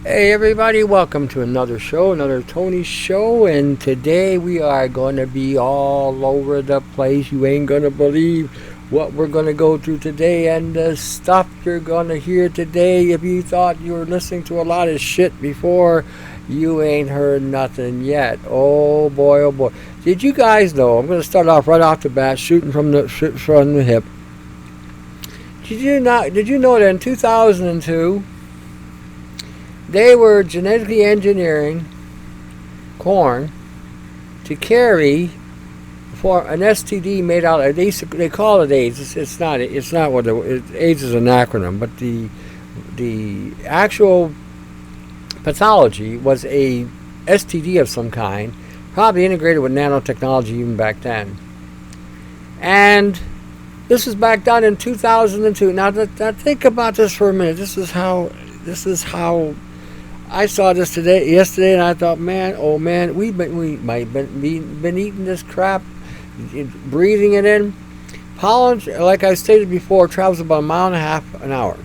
Hey everybody, welcome to another show, another Tony show, and today we are going to be all over the place. You ain't going to believe what we're going to go through today and the stuff you're going to hear today. If you thought you were listening to a lot of shit before, you ain't heard nothing yet. Oh boy, oh boy. Did you guys know, I'm going to start off right off the bat, shooting from the hip. Did you know that in 2002, they were genetically engineering corn to carry for an STD made out of, they call it AIDS. It's not what AIDS is an acronym, but the actual pathology was a STD of some kind, probably integrated with nanotechnology even back then. And this was back done in 2002. Now think about this for a minute. This is how I saw this yesterday, and I thought, man, oh man, we might been eating this crap, breathing it in. Pollen, like I stated before, travels about 1.5 miles an hour,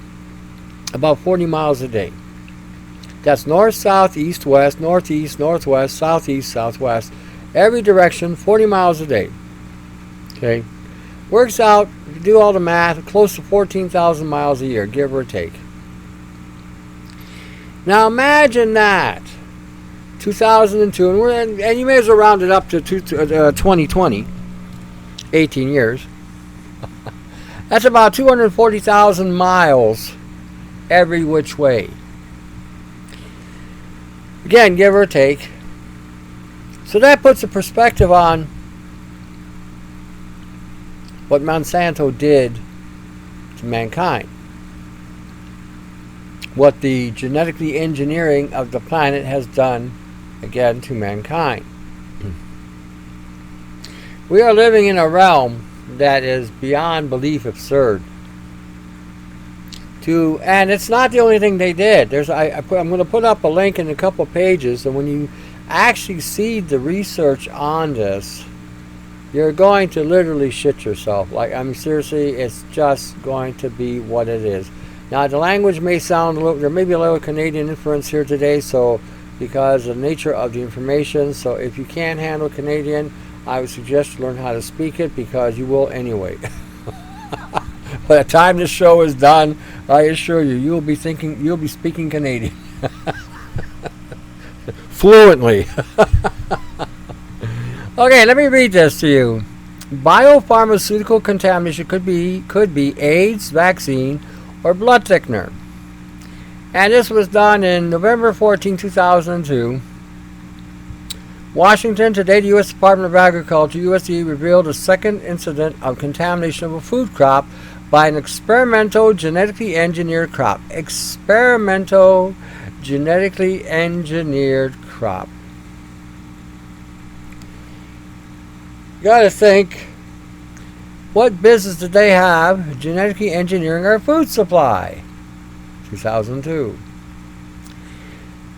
about 40 miles a day. That's north, south, east, west, northeast, northwest, southeast, southwest, every direction, 40 miles a day. Okay, works out. If you do all the math, close to 14,000 miles a year, give or take. Now imagine that, 2002, and you may as well round it up to 2020, 18 years. That's about 240,000 miles every which way. Again, give or take. So that puts a perspective on what Monsanto did to mankind. What the genetically engineering of the planet has done, again, to mankind. We are living in a realm that is beyond belief absurd. And it's not the only thing they did. I'm going to put up a link in a couple pages, and when you actually see the research on this, you're going to literally shit yourself. Seriously, it's just going to be what it is. Now, the language may sound there may be a little Canadian influence here today, because of the nature of the information. So if you can't handle Canadian, I would suggest you learn how to speak it, because you will anyway. By the time this show is done, I assure you, you'll be speaking Canadian. Fluently. Okay, let me read this to you. Biopharmaceutical contamination could be AIDS, vaccine, or blood thickener. And this was done in November 14, 2002. Washington, today the U.S. Department of Agriculture, USDA, revealed a second incident of contamination of a food crop by an experimental genetically engineered crop. Experimental genetically engineered crop. You gotta think, what business did they have genetically engineering our food supply? 2002.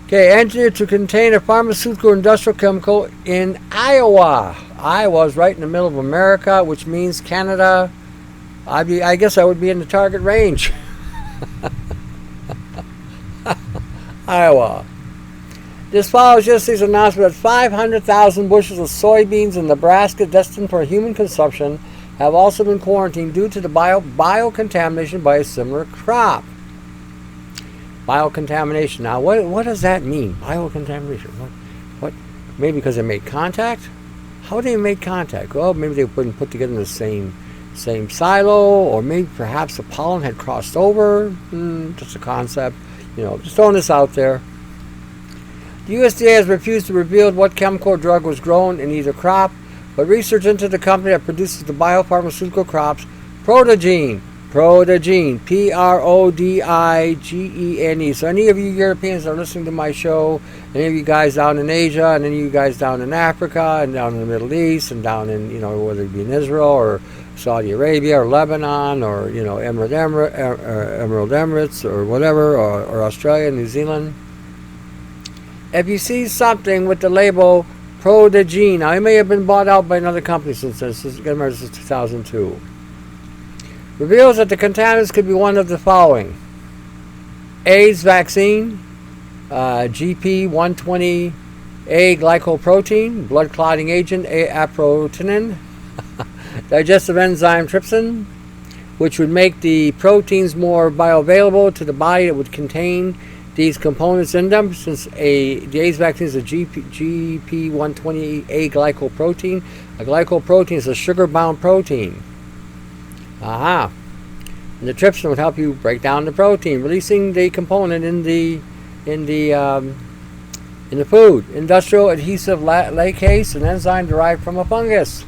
Okay, engineered to contain a pharmaceutical industrial chemical in Iowa. Iowa is right in the middle of America, which means Canada. I guess I would be in the target range. Iowa. This follows yesterday's announcement that 500,000 bushels of soybeans in Nebraska destined for human consumption have also been quarantined due to the biocontamination by a similar crop. Biocontamination. Now, what does that mean? Biocontamination. What? Maybe because they made contact? How would they make contact? Well, maybe they wouldn't put together in the same silo, or maybe perhaps the pollen had crossed over. Just a concept. Just throwing this out there. The USDA has refused to reveal what chemical or drug was grown in either crop, but research into the company that produces the biopharmaceutical crops, Prodigene, Prodigene. So any of you Europeans that are listening to my show, any of you guys down in Asia, and any of you guys down in Africa, and down in the Middle East, and down in, whether it be in Israel, or Saudi Arabia, or Lebanon, or, Emerald Emirates, or whatever, or Australia, New Zealand. If you see something with the label Prodigene, now it may have been bought out by another company since this is 2002. Reveals that the contaminants could be one of the following: AIDS vaccine, GP120A glycoprotein, blood clotting agent, aprotinin, digestive enzyme trypsin, which would make the proteins more bioavailable to the body that would contain these components in them, since the AIDS vaccine is a GP120A glycoprotein. A glycoprotein is a sugar-bound protein. Aha. And the trypsin would help you break down the protein, releasing the component in the food. Industrial adhesive lacase, an enzyme derived from a fungus.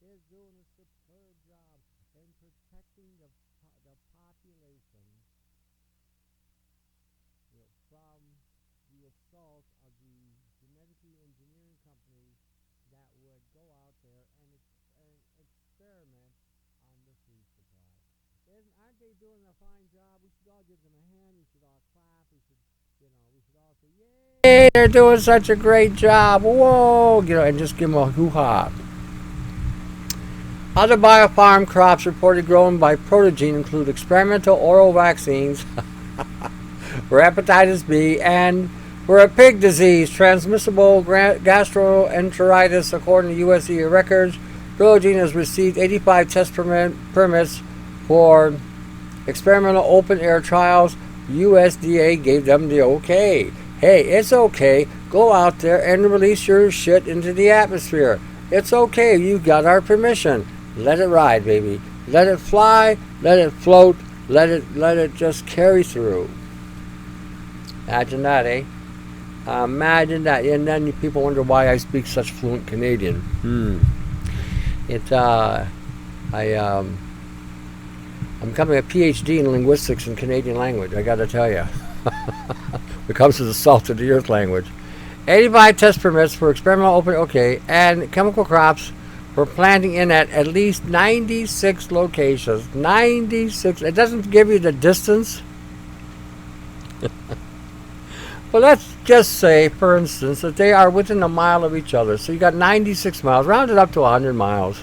Is doing a superb job in protecting the population, from the assault of the genetically engineering companies that would go out there and experiment on the food supply. Aren't they doing a fine job? We should all give them a hand. We should all clap. We should all say, "Yay! They're doing such a great job! Whoa!" And just give them a hoo-ha. Other biofarm crops reported grown by Protogene include experimental oral vaccines for hepatitis B and for a pig disease, transmissible gastroenteritis. According to USDA records, Protogene has received 85 test permits for experimental open-air trials. USDA gave them the okay. Hey, it's okay. Go out there and release your shit into the atmosphere. It's okay. You got our permission. Let it ride, baby. Let it fly. Let it float. Let it just carry through. Imagine that, eh? Imagine that. And then people wonder why I speak such fluent Canadian. I'm becoming a PhD in linguistics and Canadian language. I got to tell you, it comes to the salt of the earth language. 85 test permits for experimental and chemical crops. We're planting in at least 96 locations. 96. It doesn't give you the distance. But let's just say, for instance, that they are within a mile of each other. So you got 96 miles, rounded up to 100 miles.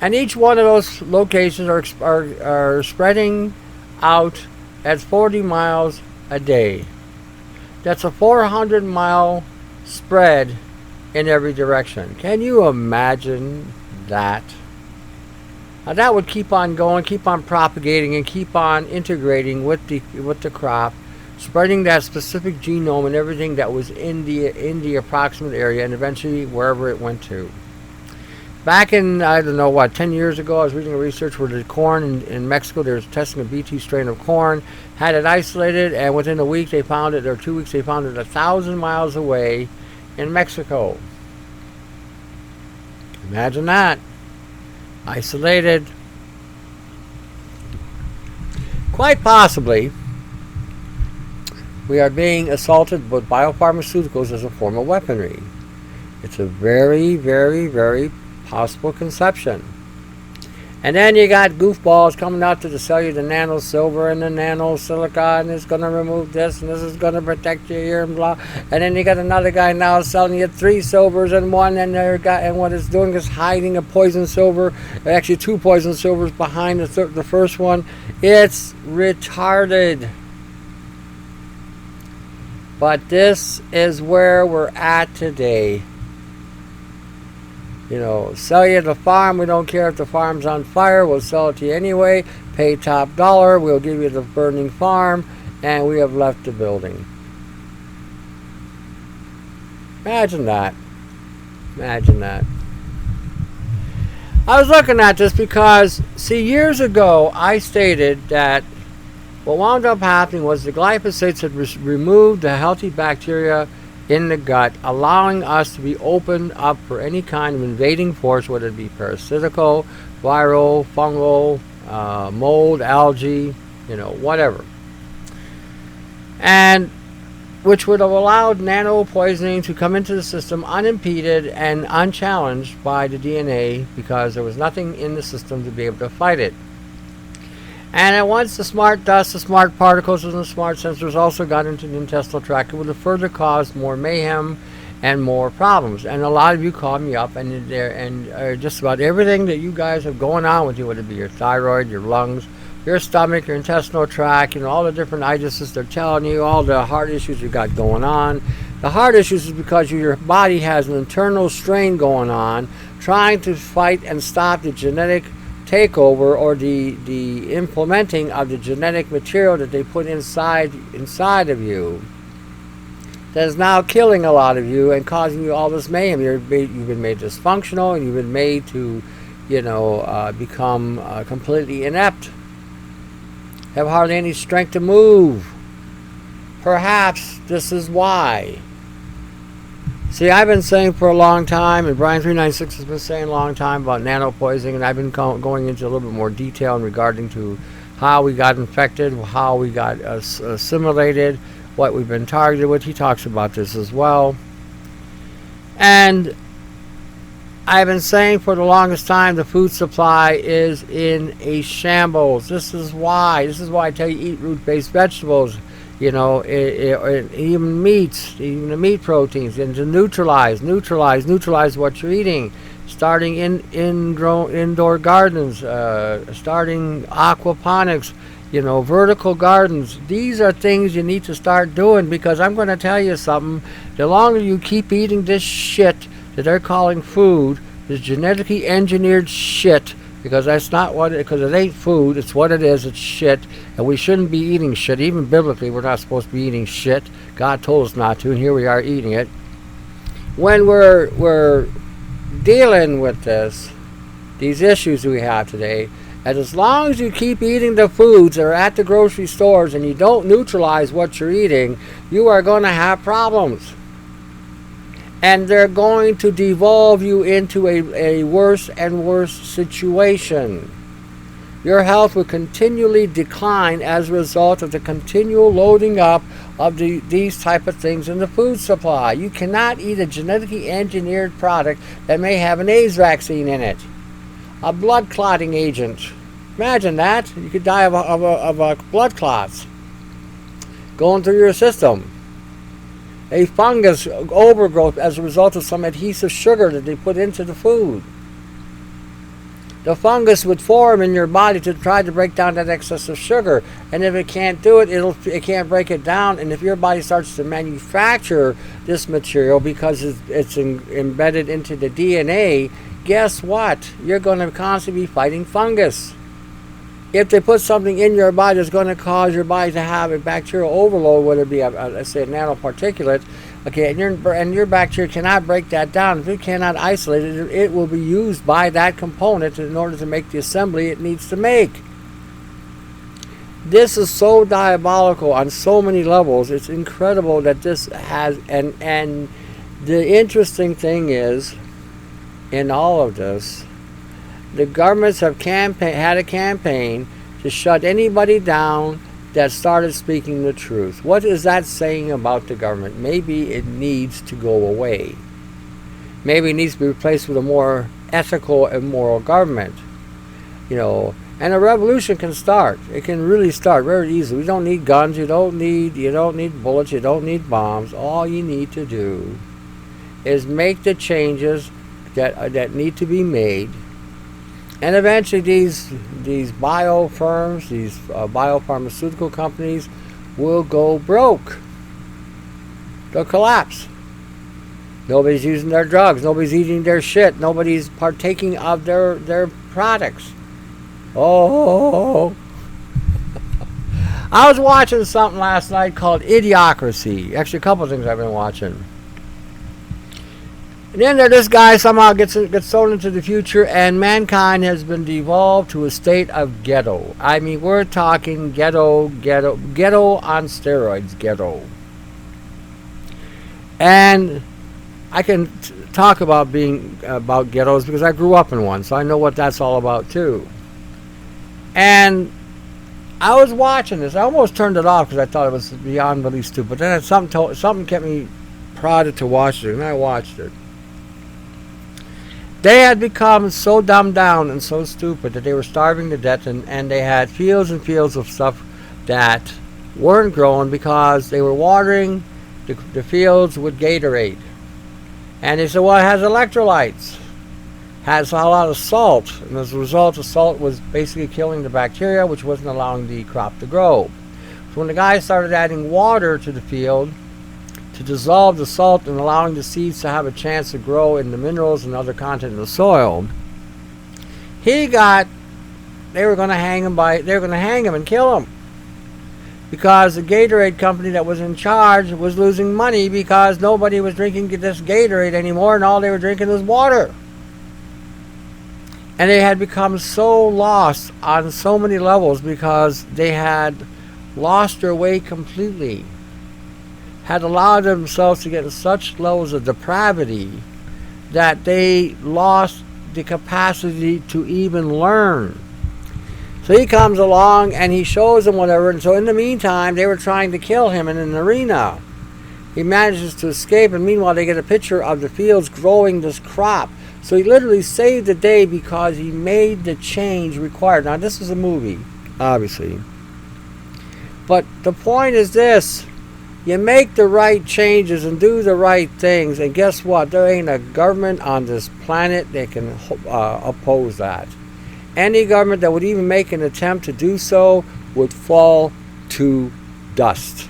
And each one of those locations are spreading out at 40 miles a day. That's a 400-mile spread in every direction. Can you imagine that? Now that would keep on going, keep on propagating, and keep on integrating with the crop, spreading that specific genome and everything that was in the approximate area, and eventually wherever it went to. Back in, 10 years ago, I was reading a research where the corn in Mexico, they were testing a BT strain of corn, had it isolated, and within a week they found it, or 2 weeks they found it 1,000 miles away in Mexico. Imagine that. Isolated. Quite possibly, we are being assaulted with biopharmaceuticals as a form of weaponry. It's a very, very, very possible conception. And then you got goofballs coming out to sell you the nano silver and the nano silica, and it's going to remove this, and this is going to protect your ear, and blah. And then you got another guy now selling you 3 silvers and one, and what it's doing is hiding a poison silver, actually 2 poison silvers behind the first one. It's retarded. But this is where we're at today. Sell you the farm. We don't care if the farm's on fire. We'll sell it to you anyway. Pay top dollar. We'll give you the burning farm. And we have left the building. Imagine that. Imagine that. I was looking at this because, years ago I stated that what wound up happening was the glyphosates had removed the healthy bacteria in the gut, allowing us to be opened up for any kind of invading force, whether it be parasitical, viral, fungal, mold, algae, whatever. And which would have allowed nano poisoning to come into the system unimpeded and unchallenged by the DNA, because there was nothing in the system to be able to fight it. And at once the smart dust, the smart particles, and the smart sensors also got into the intestinal tract, it would have further caused more mayhem and more problems. And a lot of you called me up, and just about everything that you guys have going on with you, whether it be your thyroid, your lungs, your stomach, your intestinal tract, all the different itises they're telling you, all the heart issues you got going on. The heart issues is because your body has an internal strain going on, trying to fight and stop the genetic takeover or the implementing of the genetic material that they put inside of you. That is now killing a lot of you and causing you all this mayhem. You've been made dysfunctional, and you've been made to, become completely inept. Have hardly any strength to move. Perhaps this is why. See, I've been saying for a long time, and Brian 396 has been saying a long time about nano poisoning, and I've been going into a little bit more detail in regarding to how we got infected, how we got assimilated, what we've been targeted with. He talks about this as well. And I've been saying for the longest time the food supply is in a shambles. This is why I tell you eat root-based vegetables, even meats, even the meat proteins, and to neutralize what you're eating. Starting indoor gardens, starting aquaponics, vertical gardens. These are things you need to start doing, because I'm going to tell you something. The longer you keep eating this shit that they're calling food, this genetically engineered shit, because that's not what because it ain't food, it's what it is, it's shit, and we shouldn't be eating shit. Even biblically, we're not supposed to be eating shit. God told us not to, and here we are eating it. When we're dealing with these issues we have today, and as long as you keep eating the foods that are at the grocery stores and you don't neutralize what you're eating, you are going to have problems. And they're going to devolve you into a worse and worse situation. Your health will continually decline as a result of the continual loading up of these type of things in the food supply. You cannot eat a genetically engineered product that may have an AIDS vaccine in it. A blood clotting agent. Imagine that. You could die of blood clots going through your system. A fungus overgrowth as a result of some adhesive sugar that they put into the food. The fungus would form in your body to try to break down that excess of sugar, and if it can't do it, it can't break it down. And if your body starts to manufacture this material because it's embedded into the DNA, guess what? You're going to constantly be fighting fungus. If they put something in your body that's going to cause your body to have a bacterial overload, whether it be, let's say, a nanoparticulate, okay, and your bacteria cannot break that down. If it cannot isolate it, it will be used by that component in order to make the assembly it needs to make. This is so diabolical on so many levels. It's incredible that this has, and the interesting thing is, in all of this, the governments have had a campaign to shut anybody down that started speaking the truth. What is that saying about the government? Maybe it needs to go away. Maybe it needs to be replaced with a more ethical and moral government. And a revolution can start. It can really start very easily. We don't need guns. You don't need bullets. You don't need bombs. All you need to do is make the changes that need to be made. And eventually these bio firms, these biopharmaceutical companies will go broke. They'll collapse. Nobody's using their drugs. Nobody's eating their shit. Nobody's partaking of their products. Oh. I was watching something last night called Idiocracy. Actually, a couple of things I've been watching. And then this guy somehow gets thrown into the future, and mankind has been devolved to a state of ghetto. I mean, we're talking ghetto on steroids, ghetto. And I can talk about about ghettos because I grew up in one, so I know what that's all about too. And I was watching this. I almost turned it off because I thought it was beyond belief stupid. But then something kept me prodded to watch it, and I watched it. They had become so dumbed down and so stupid that they were starving to death, and they had fields and fields of stuff that weren't growing because they were watering the fields with Gatorade. And they said, well, it has electrolytes, has a lot of salt, and as a result, the salt was basically killing the bacteria, which wasn't allowing the crop to grow. So when the guys started adding water to the field to dissolve the salt and allowing the seeds to have a chance to grow in the minerals and other content in the soil, they were going to hang him and kill him, because the Gatorade company that was in charge was losing money because nobody was drinking this Gatorade anymore, and all they were drinking was water. And they had become so lost on so many levels because they had lost their way completely, had allowed themselves to get in such levels of depravity that they lost the capacity to even learn. So he comes along and he shows them whatever, and so in the meantime they were trying to kill him in an arena. He manages to escape, and meanwhile they get a picture of the fields growing this crop. So he literally saved the day because he made the change required. Now this is a movie, obviously, but the point is this: you make the right changes and do the right things, and guess what? There ain't a government on this planet that can oppose that. Any government that would even make an attempt to do so would fall to dust.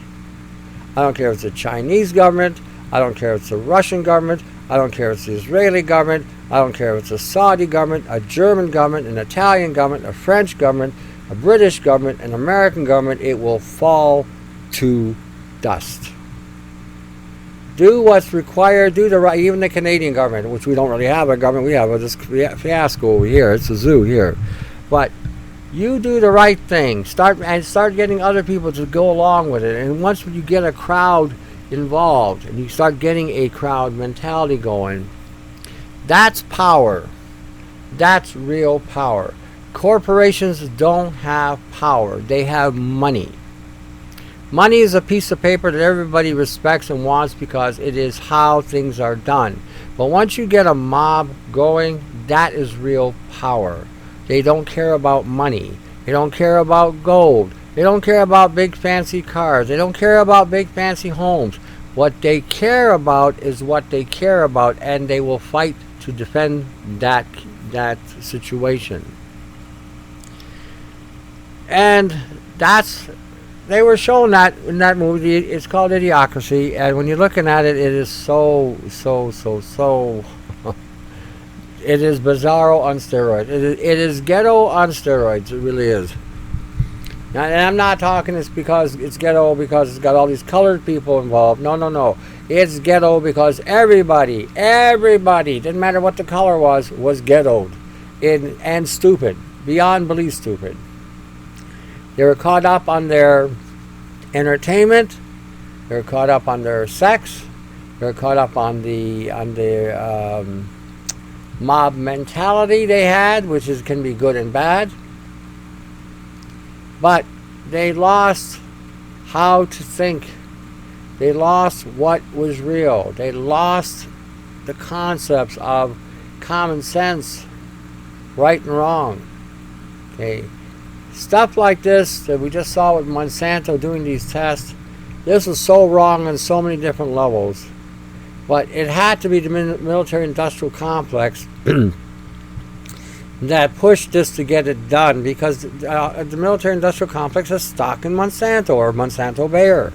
I don't care if it's the Chinese government, I don't care if it's the Russian government, I don't care if it's the Israeli government, I don't care if it's a Saudi government, a German government, an Italian government, a French government, a British government, an American government. It will fall to dust. Do what's required, do the right. Even the Canadian government, which we don't really have a government, we have this fiasco over here. It's a zoo here. But you do the right thing. Start getting other people to go along with it. And once you get a crowd involved and you start getting a crowd mentality going, that's power. That's real power. Corporations don't have power. They have money. Money is a piece of paper that everybody respects and wants because it is how things are done. But once you get a mob going, that is real power. They don't care about money. They don't care about gold. They don't care about big fancy cars. They don't care about big fancy homes. What they care about is what they care about, and they will fight to defend that situation. And they were shown that in that movie. It's called Idiocracy, and when you're looking at it, it is so it is bizarro on steroids. It is ghetto on steroids. It really is. Now, and I'm not talking it's because it's ghetto because it's got all these colored people involved. No. It's ghetto because everybody, didn't matter what the color was ghettoed and stupid, beyond belief stupid. They were caught up on their entertainment. They were caught up on their sex. They were caught up on their mob mentality they had, which can be good and bad. But they lost how to think. They lost what was real. They lost the concepts of common sense, right and wrong. Okay. Stuff like this that we just saw with Monsanto doing these tests, this was so wrong on so many different levels. But it had to be the military-industrial complex that pushed this to get it done, because the military-industrial complex is stock in Monsanto or Monsanto Bayer.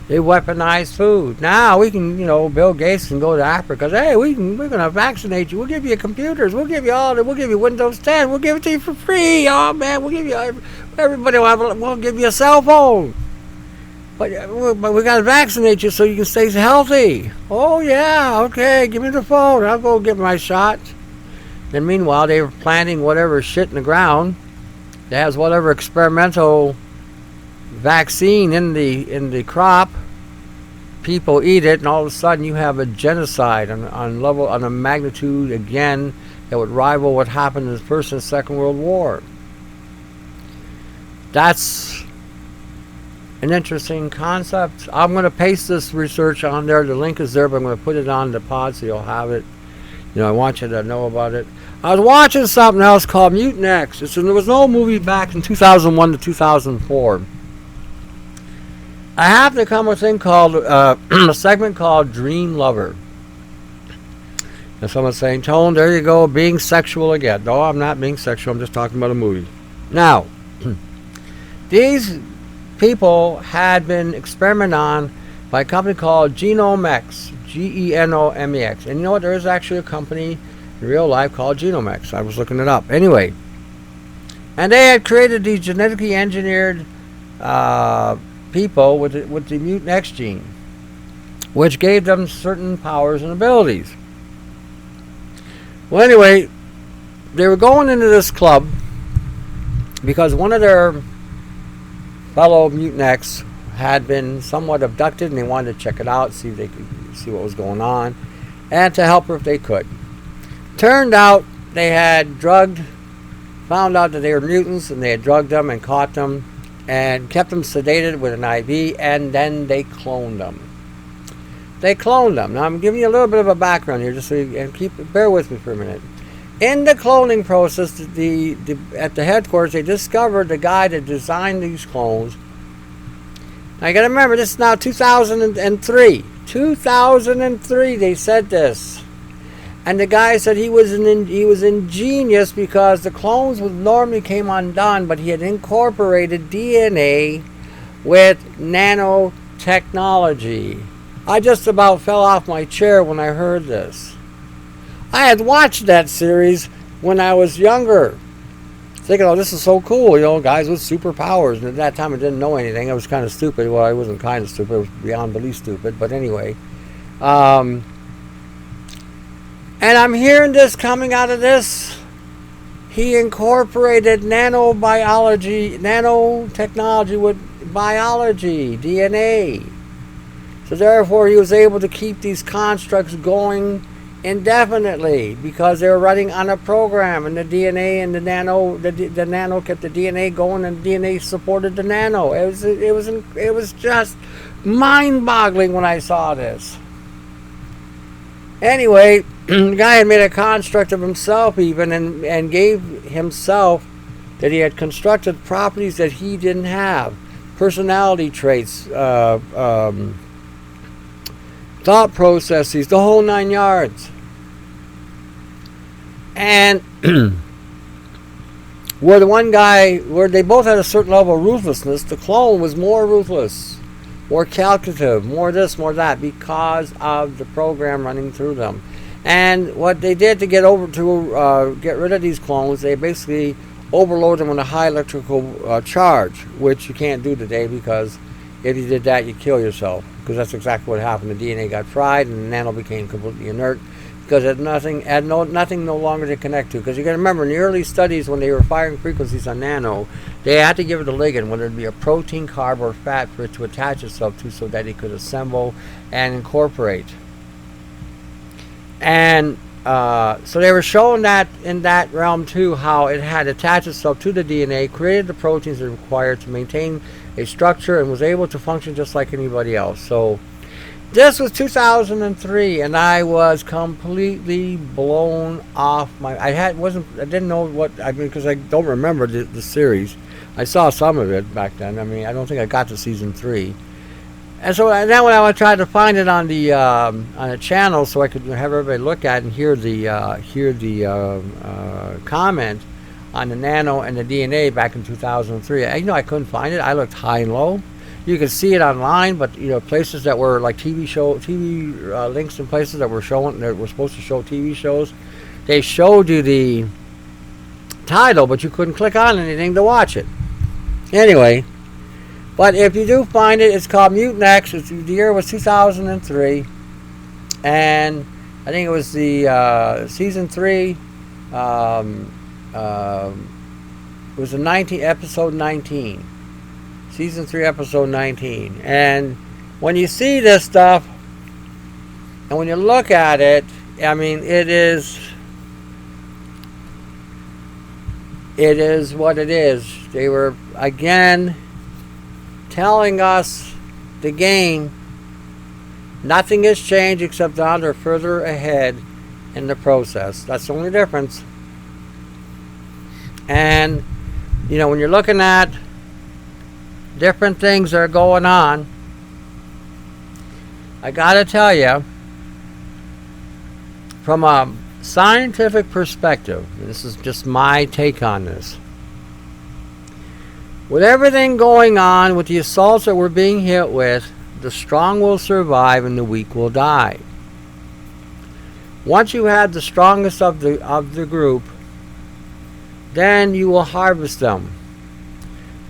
They weaponize food. Now we can, Bill Gates can go to Africa. Hey, we're gonna vaccinate you. We'll give you computers. We'll give you all that. We'll give you Windows 10. We'll give it to you for free. Oh man, we'll give you everybody. We'll give you a cell phone. But we gotta vaccinate you so you can stay healthy. Oh yeah, okay. Give me the phone. I'll go get my shot. Then meanwhile, they were planting whatever shit in the ground that has whatever experimental vaccine in the crop. People eat it, and all of a sudden you have a genocide on a magnitude again that would rival what happened in the First and Second World War. That's an interesting concept. I'm going to paste this research on there. The link is there, but I'm going to put it on the pod so you'll have it. I want you to know about it. I was watching something else called Mutant X. There was no movie back in 2001 to 2004. I happened to come with a thing called, a segment called Dream Lover. And someone's saying, Tone, there you go, being sexual again. No, I'm not being sexual. I'm just talking about a movie. Now, these people had been experimented on by a company called Genomex, Genomex. And you know what? There is actually a company in real life called Genomex. I was looking it up. Anyway, and they had created these genetically engineered people with the mutant X gene, which gave them certain powers and abilities. Well, anyway, they were going into this club because one of their fellow mutant X had been somewhat abducted, and they wanted to check it out, see if they could see what was going on, and to help her if they could. Turned out they had found out that they were mutants, and they had drugged them and caught them and kept them sedated with an IV, and then they cloned them. Now I'm giving you a little bit of a background here, just so you can bear with me for a minute. In the cloning process, at the headquarters, they discovered the guy that designed these clones. Now you got to remember, this is now 2003. 2003, they said this, and the guy said he was ingenious because the clones would normally came undone, but he had incorporated DNA with nanotechnology. I just about fell off my chair when I heard this. I had watched that series when I was younger, thinking, oh, this is so cool, guys with superpowers. And at that time I didn't know anything. I was kind of stupid. Well, I wasn't kind of stupid. I was beyond belief stupid. But anyway. And I'm hearing this coming out of this. He incorporated nanotechnology with biology, DNA. So therefore he was able to keep these constructs going indefinitely because they were running on a program, and the DNA and the nano kept the DNA going, and the DNA supported the nano. It was just mind-boggling when I saw this. Anyway, the guy had made a construct of himself even, and gave himself that he had constructed properties that he didn't have, personality traits, thought processes, the whole 9 yards. And where they both had a certain level of ruthlessness, the clone was more ruthless, more calculative, more this, more that, because of the program running through them. And what they did to get rid of these clones, they basically overload them with a high electrical charge, which you can't do today, because if you did that, you'd kill yourself, because that's exactly what happened. The DNA got fried, and the nano became completely inert, because it had nothing no longer to connect to. Because you got to remember, in the early studies when they were firing frequencies on nano, they had to give it a ligand, whether it be a protein, carb, or fat, for it to attach itself to, so that it could assemble and incorporate. And so they were showing that in that realm too, how it had attached itself to the DNA, created the proteins that required to maintain a structure, and was able to function just like anybody else. So this was 2003, and I was completely blown off. I didn't know because I don't remember the series. I saw some of it back then. I mean, I don't think I got to season 3. And so then when I tried to find it on a channel, so I could have everybody look at and hear the comment on the nano and the DNA back in 2003. I couldn't find it. I looked high and low. You could see it online, but places that were like TV links and places that were supposed to show TV shows, they showed you the title, but you couldn't click on anything to watch it. Anyway, but if you do find it, it's called Mutant X. The year was 2003, and I think it was the season 3. It was the episode 19. Season 3, episode 19. And when you see this stuff, and when you look at it, I mean, it is what it is. They were, again, telling us the game. Nothing has changed except now they're further ahead in the process. That's the only difference. And, you know, when you're looking at different things that are going on, I gotta tell you, from a scientific perspective, this is just my take on this, with everything going on, with the assaults that we're being hit with, the strong will survive and the weak will die. Once you have the strongest of the group, then you will harvest them.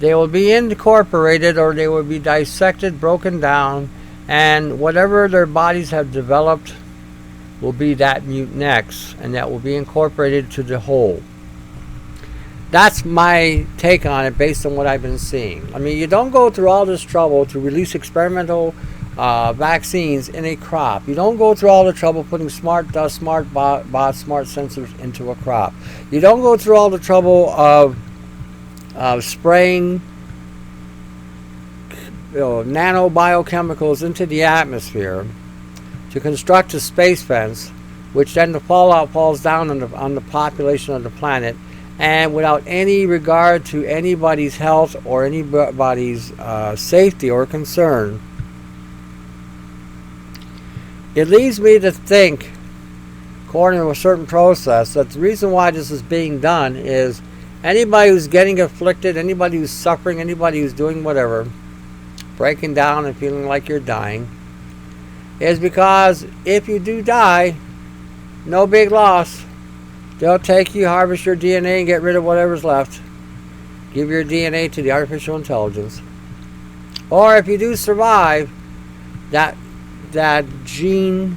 They will be incorporated, or they will be dissected, broken down, and whatever their bodies have developed will be that mutant X, and that will be incorporated to the whole. That's my take on it based on what I've been seeing. I mean, you don't go through all this trouble to release experimental vaccines in a crop. You don't go through all the trouble putting smart dust, smart bots, smart sensors into a crop. You don't go through all the trouble of spraying nano biochemicals into the atmosphere to construct a space fence, which then the fallout falls down on the population of the planet, and without any regard to anybody's health or anybody's safety or concern. It leads me to think, according to a certain process, that the reason why this is being done is anybody who's getting afflicted, anybody who's suffering, anybody who's doing whatever, breaking down and feeling like you're dying, is because if you do die, no big loss. They'll take you, harvest your DNA, and get rid of whatever's left. Give your DNA to the artificial intelligence. Or if you do survive, that gene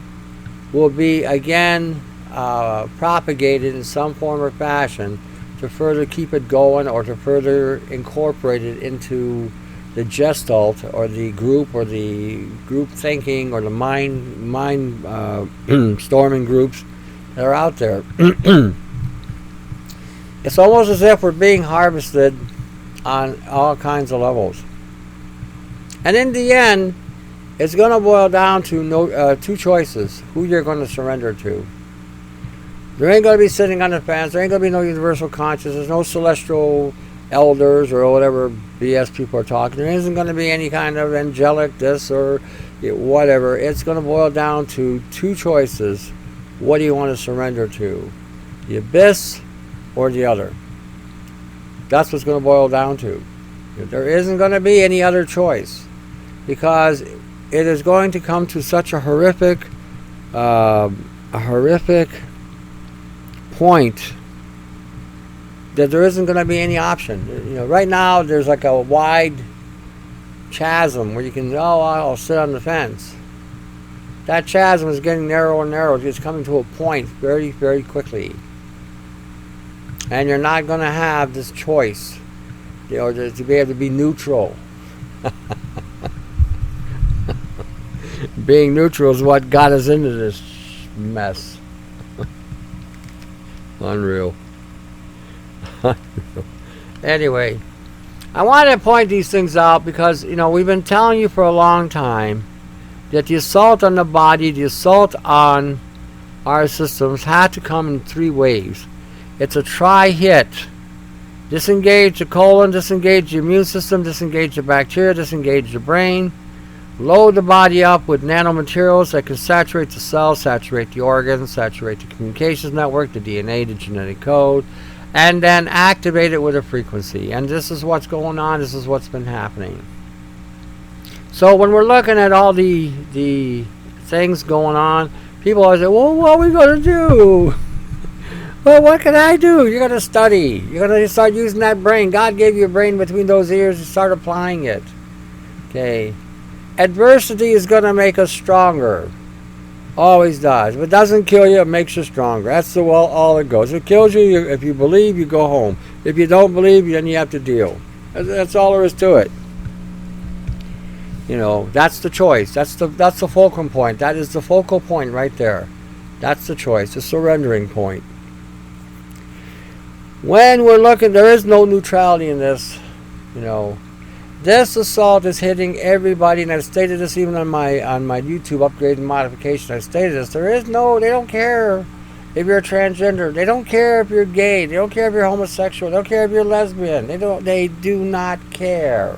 will be again propagated in some form or fashion to further keep it going, or to further incorporate it into the gestalt, or the group thinking, or the mind storming groups that are out there. It's almost as if we're being harvested on all kinds of levels. And in the end, it's going to boil down to two choices: who you're going to surrender to. There ain't going to be sitting on the fence. There ain't going to be no universal consciousness, no celestial elders or whatever BS people are talking. There isn't going to be any kind of angelic this or whatever. It's going to boil down to two choices. What do you want to surrender to? The abyss or the other? That's what's going to boil down to. There isn't going to be any other choice, because it is going to come to such a horrific point that there isn't going to be any option. You know, right now there's like a wide chasm where you can, I'll sit on the fence. That chasm is getting narrower and narrower. It's coming to a point very, very quickly. And you're not going to have this choice, to be able to be neutral. Being neutral is what got us into this mess. Unreal. Anyway, I wanted to point these things out because, we've been telling you for a long time that the assault on the body, the assault on our systems had to come in three waves. It's a tri-hit. Disengage the colon, disengage the immune system, disengage the bacteria, disengage the brain. Load the body up with nanomaterials that can saturate the cells, saturate the organs, saturate the communications network, the DNA, the genetic code, and then activate it with a frequency. And this is what's going on. This is what's been happening. So when we're looking at all the things going on, people always say, well, what are we going to do? Well, what can I do? You're going to study. You're going to start using that brain. God gave you a brain between those ears, and start applying it. Okay. Adversity is going to make us stronger. Always does. If it doesn't kill you, it makes you stronger. That's all it goes. If it kills you, if you believe, you go home. If you don't believe, then you have to deal. That's all there is to it. That's the choice. That's the fulcrum point. That is the focal point right there. That's the choice, the surrendering point. When we're looking, there is no neutrality in this. This assault is hitting everybody, and I've stated this even on my YouTube upgrade and modification. I stated this. They don't care if you're transgender. They don't care if you're gay. They don't care if you're homosexual. They don't care if you're lesbian. They do not care.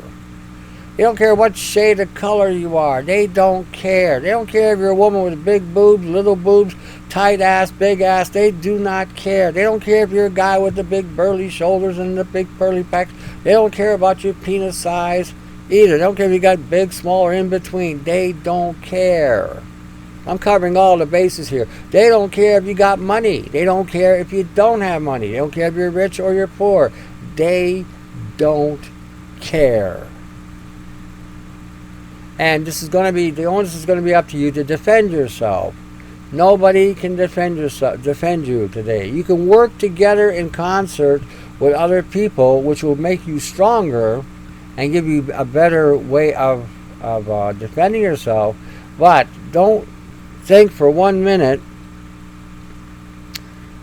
They don't care what shade of color you are. They don't care. They don't care if you're a woman with big boobs, little boobs, tight ass, big ass. They do not care. They don't care if you're a guy with the big burly shoulders and the big pearly pecs. They don't care about your penis size either. They don't care if you got big, small, or in between. They don't care. I'm covering all the bases here. They don't care if you got money. They don't care if you don't have money. They don't care if you're rich or you're poor. They don't care. And this is going to be, the onus is going to be up to you to defend yourself. Nobody can defend you today. You can work together in concert with other people, which will make you stronger and give you a better way of defending yourself. But don't think for 1 minute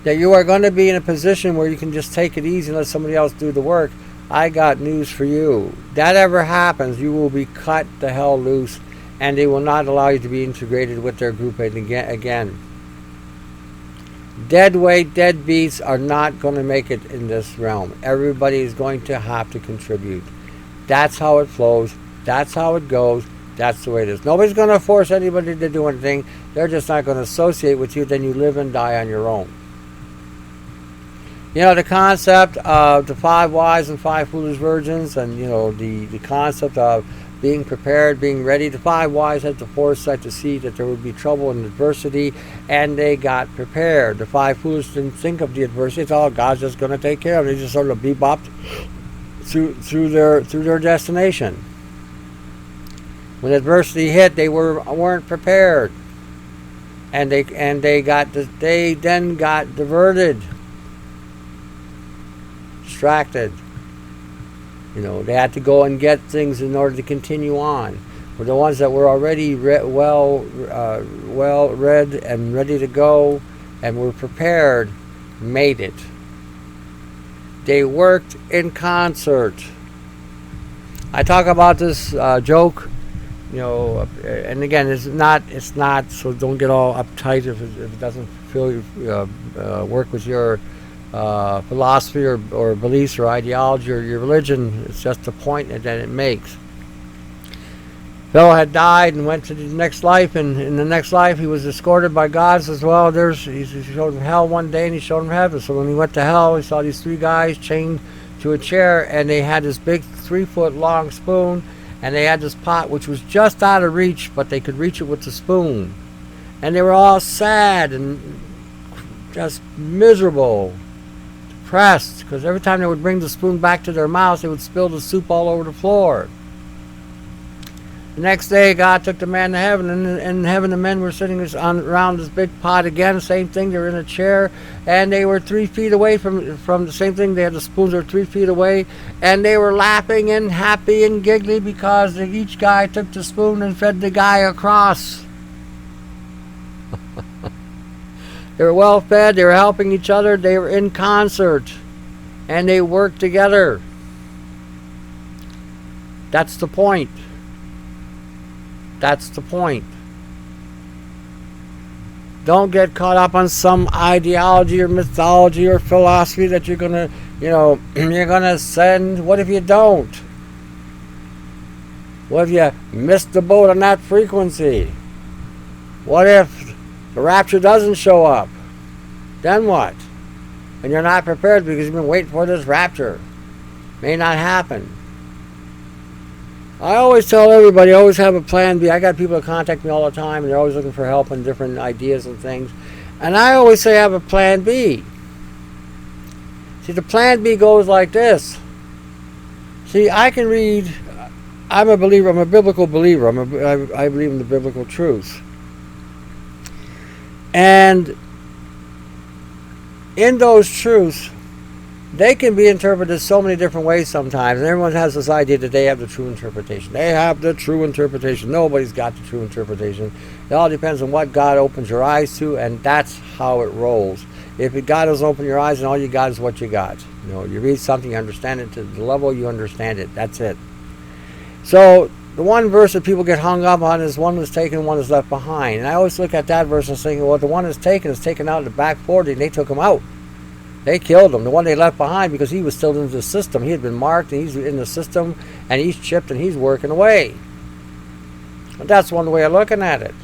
that you are going to be in a position where you can just take it easy and let somebody else do the work. I got news for you. That ever happens, you will be cut the hell loose, and they will not allow you to be integrated with their group again. Dead weight, dead beats are not going to make it in this realm. Everybody is going to have to contribute. That's how it flows. That's how it goes. That's the way it is. Nobody's going to force anybody to do anything. They're just not going to associate with you. Then you live and die on your own. You know, the concept of the 5 wise and 5 foolish virgins, and, you know, the concept of being prepared, being ready. The 5 wise had the foresight to see that there would be trouble and adversity, and they got prepared. The 5 foolish didn't think of the adversity. It's all God's just going to take care of it. They just sort of bebopped through their destination. When adversity hit, they weren't prepared, and they then got diverted, distracted. You know, they had to go and get things in order to continue on. For the ones that were already well read and ready to go and were prepared, made it. They worked in concert. I talk about this joke, you know, and again, it's not. So don't get all uptight if it doesn't feel work with your philosophy or beliefs or ideology or your religion. It's just the point that it makes. Fellow had died and went to the next life, and in the next life he was escorted by gods as well. He showed him hell one day and he showed him heaven. So when he went to hell, he saw these 3 guys chained to a chair, and they had this big 3-foot long spoon, and they had this pot which was just out of reach, but they could reach it with the spoon. And they were all sad and just miserable, depressed, because every time they would bring the spoon back to their mouth, they would spill the soup all over the floor. The next day, God took the man to heaven, and in heaven the men were sitting around this big pot again, same thing. They were in a chair, and they were 3 feet away from the same thing. They had the spoons that were 3 feet away, and they were laughing and happy and giggly because each guy took the spoon and fed the guy across. They were well fed, they were helping each other, they were in concert, and they worked together. That's the point. That's the point. Don't get caught up on some ideology or mythology or philosophy that you're gonna, you're gonna send. What if you don't? What if you missed the boat on that frequency? What if the rapture doesn't show up? Then what? And you're not prepared because you've been waiting for this rapture. May not happen. I always tell everybody, always have a plan B. I got people that contact me all the time, and they're always looking for help and different ideas and things. And I always say have a plan B. See, the plan B goes like this. See, I can read. I'm a believer. I'm a biblical believer. I believe in the biblical truth. And in those truths, they can be interpreted so many different ways sometimes. And everyone has this idea that they have the true interpretation. They have the true interpretation. Nobody's got the true interpretation. It all depends on what God opens your eyes to, and that's how it rolls. If God doesn't open your eyes, and all you got is what you got. You read something, you understand it to the level you understand it. That's it. So the one verse that people get hung up on is one was taken, one is left behind. And I always look at that verse and think, well, the one that's taken is taken out in the back 40, and they took him out. They killed him. The one they left behind, because he was still in the system. He had been marked, and he's in the system, and he's chipped, and he's working away. But that's one way of looking at it.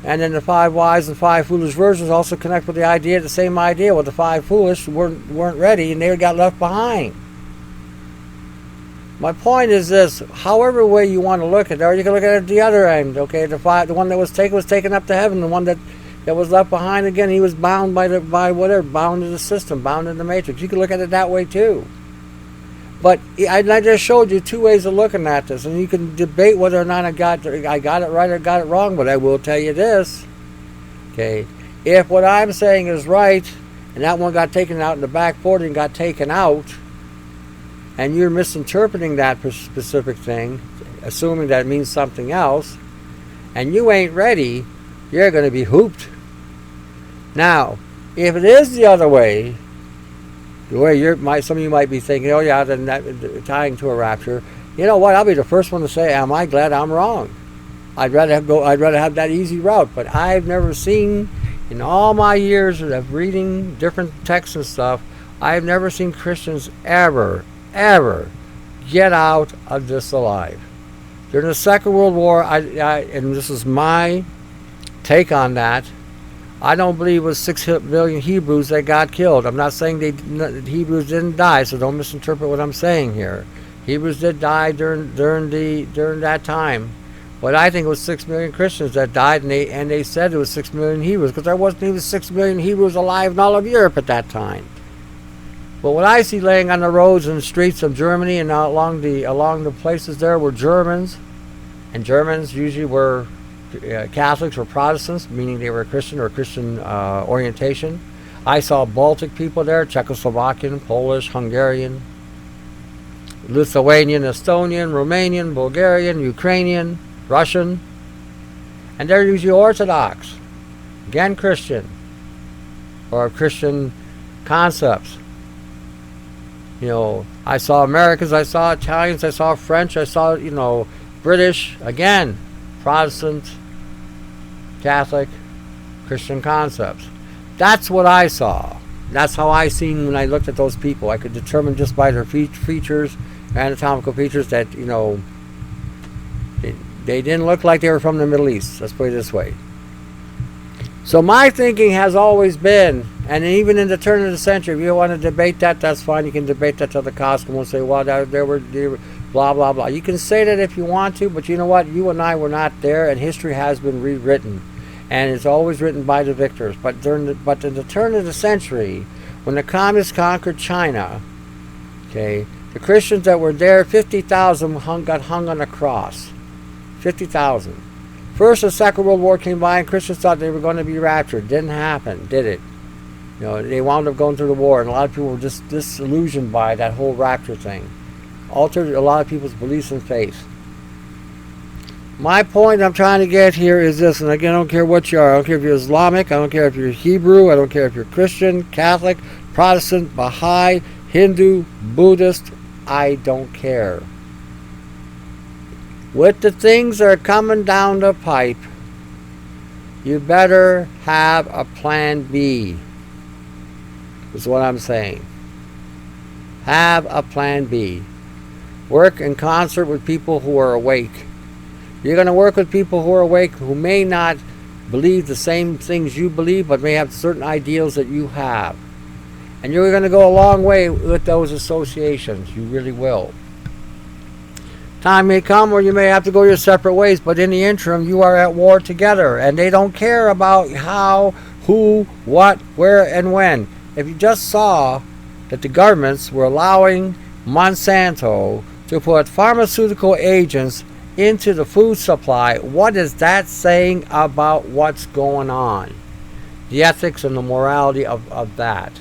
And then the 5 wise and 5 foolish virgins also connect with the idea, the same idea. Well, the 5 foolish weren't ready, and they got left behind. My point is this: however way you want to look at it, or you can look at it the other end. Okay, the one that was taken up to heaven. The one that was left behind, again, he was bound by whatever, bound to the system, bound in the matrix. You can look at it that way too. But I just showed you 2 ways of looking at this, and you can debate whether or not I got it right or got it wrong. But I will tell you this: okay, if what I'm saying is right, and that one got taken out in the back 40 and got taken out, and you're misinterpreting that specific thing, assuming that it means something else, and you ain't ready, you're going to be hooped. Now, if it is the other way, the way some of you might be thinking, oh yeah, then that tying to a rapture. You know what? I'll be the first one to say, am I glad I'm wrong? I'd rather have that easy route. But I've never seen, in all my years of reading different texts and stuff, I've never seen Christians ever get out of this alive. During the Second World War, and this is my take on that, I don't believe it was 6 million Hebrews that got killed. I'm not saying the Hebrews didn't die, so don't misinterpret what I'm saying here. Hebrews did die during that time, but I think it was 6 million Christians that died, and they said it was 6 million Hebrews, because there wasn't even 6 million Hebrews alive in all of Europe at that time. But what I see laying on the roads and the streets of Germany and along the places there were Germans, and Germans usually were Catholics or Protestants, meaning they were Christian or Christian orientation. I saw Baltic people there: Czechoslovakian, Polish, Hungarian, Lithuanian, Estonian, Romanian, Bulgarian, Ukrainian, Russian, and they're usually Orthodox, again Christian, or Christian concepts. You know, I saw Americans, I saw Italians, I saw French, I saw, British, again, Protestant, Catholic, Christian concepts. That's what I saw. That's how I seen when I looked at those people. I could determine just by their features, anatomical features, that, they didn't look like they were from the Middle East. Let's put it this way. So my thinking has always been, and even in the turn of the century, if you want to debate that, that's fine. You can debate that till the cows come and say, well, they were blah, blah, blah. You can say that if you want to, but you know what? You and I were not there, and history has been rewritten. And it's always written by the victors. But in the turn of the century, when the communists conquered China, okay, the Christians that were there, 50,000 got hung on a cross. 50,000. First and Second World War came by, and Christians thought they were going to be raptured. Didn't happen, did it? They wound up going through the war, and a lot of people were just disillusioned by that whole rapture thing. Altered a lot of people's beliefs and faith. My point I'm trying to get here is this, and again, I don't care what you are. I don't care if you're Islamic. I don't care if you're Hebrew. I don't care if you're Christian, Catholic, Protestant, Baha'i, Hindu, Buddhist. I don't care. With the things that are coming down the pipe, you better have a plan B, is what I'm saying. Have a plan B. Work in concert with people who are awake. You're going to work with people who are awake, who may not believe the same things you believe, but may have certain ideals that you have. And you're going to go a long way with those associations. You really will. Time may come where you may have to go your separate ways, but in the interim, you are at war together, and they don't care about how, who, what, where, and when. If you just saw that the governments were allowing Monsanto to put pharmaceutical agents into the food supply, what is that saying about what's going on? The ethics and the morality of that.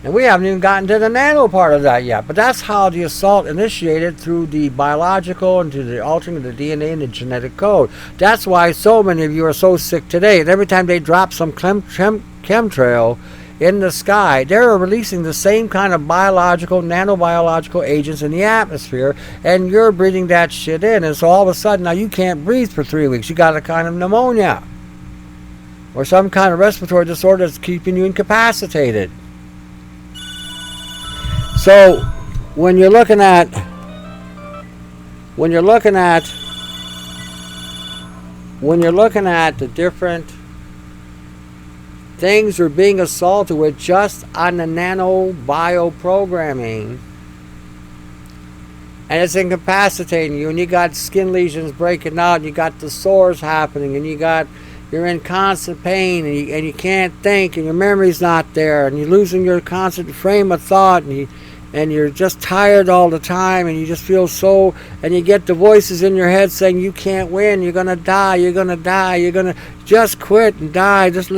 And we haven't even gotten to the nano part of that yet. But that's how the assault initiated, through the biological and to the altering of the DNA and the genetic code. That's why so many of you are so sick today. And every time they drop some chemtrail in the sky, they're releasing the same kind of biological, nanobiological agents in the atmosphere, and you're breathing that shit in. And so all of a sudden, now you can't breathe for 3 weeks. You got a kind of pneumonia or some kind of respiratory disorder that's keeping you incapacitated. So when you're looking at the different things you're being assaulted with just on the nano bio programming, and it's incapacitating you, and you got skin lesions breaking out, and you got the sores happening, and you're in constant pain, and you can't think, and your memory's not there, and you're losing your constant frame of thought, and you're just tired all the time, and you just feel so, and you get the voices in your head saying you can't win, you're gonna die, you're gonna just quit and die, just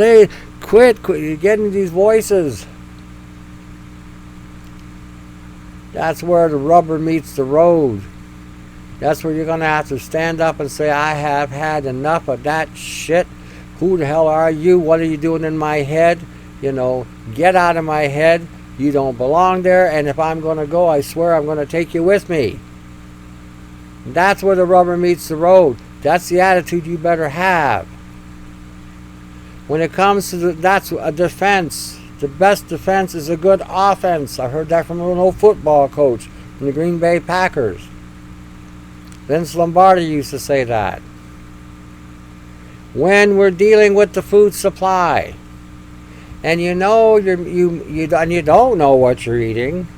quit. You're getting these voices. That's where the rubber meets the road. That's where you're gonna have to stand up and say, I have had enough of that shit. Who the hell are you? What are you doing in my head? Get out of my head. You don't belong there, and if I'm going to go, I swear I'm going to take you with me. That's where the rubber meets the road. That's the attitude you better have. When it comes to that's a defense. The best defense is a good offense. I heard that from an old football coach from the Green Bay Packers. Vince Lombardi used to say that. When we're dealing with the food supply, and you don't know what you're eating,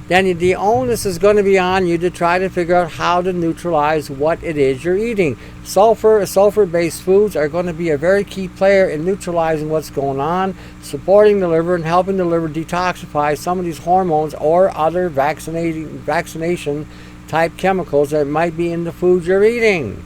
then the onus is going to be on you to try to figure out how to neutralize what it is you're eating. Sulfur-based foods are going to be a very key player in neutralizing what's going on, supporting the liver, and helping the liver detoxify some of these hormones or other vaccination type chemicals that might be in the foods you're eating.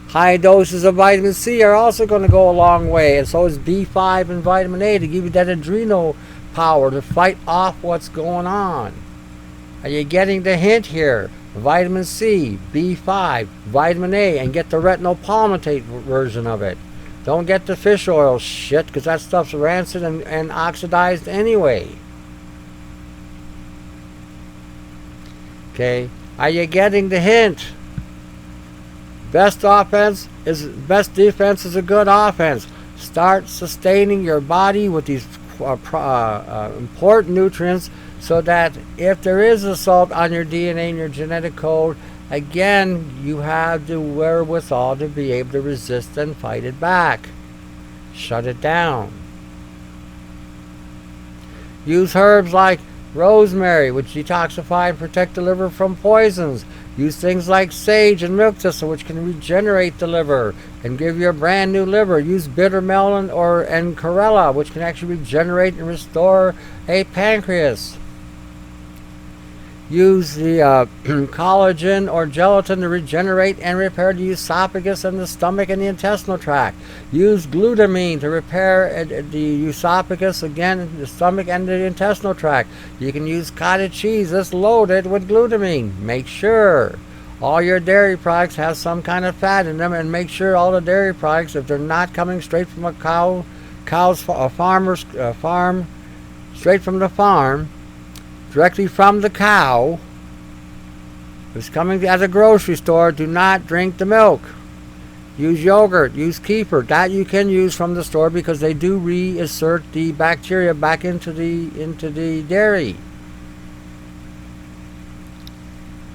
High doses of vitamin C are also going to go a long way, and so is B5 and vitamin A to give you that adrenal power to fight off what's going on. Are you getting the hint here? Vitamin C, B5, vitamin A, and get the retinol palmitate version of it. Don't get the fish oil shit, because that stuff's rancid and oxidized anyway. Okay, are you getting the hint? Best defense is a good offense. Start sustaining your body with these important nutrients, so that if there is assault on your DNA and your genetic code, again, you have the wherewithal to be able to resist and fight it back. Shut it down. Use herbs like rosemary, which detoxify and protect the liver from poisons. Use things like sage and milk thistle, which can regenerate the liver and give you a brand new liver. Use bitter melon and chlorella, which can actually regenerate and restore a pancreas. Use the collagen or gelatin to regenerate and repair the esophagus and the stomach and the intestinal tract. Use glutamine to repair the esophagus, again, the stomach and the intestinal tract. You can use cottage cheese that's loaded with glutamine. Make sure all your dairy products have some kind of fat in them, and make sure all the dairy products, if they're not coming straight from a farm, straight from the farm, directly from the cow, who's coming at a grocery store, do not drink the milk. Use yogurt, use kefir. That you can use from the store, because they do reinsert the bacteria back into the dairy.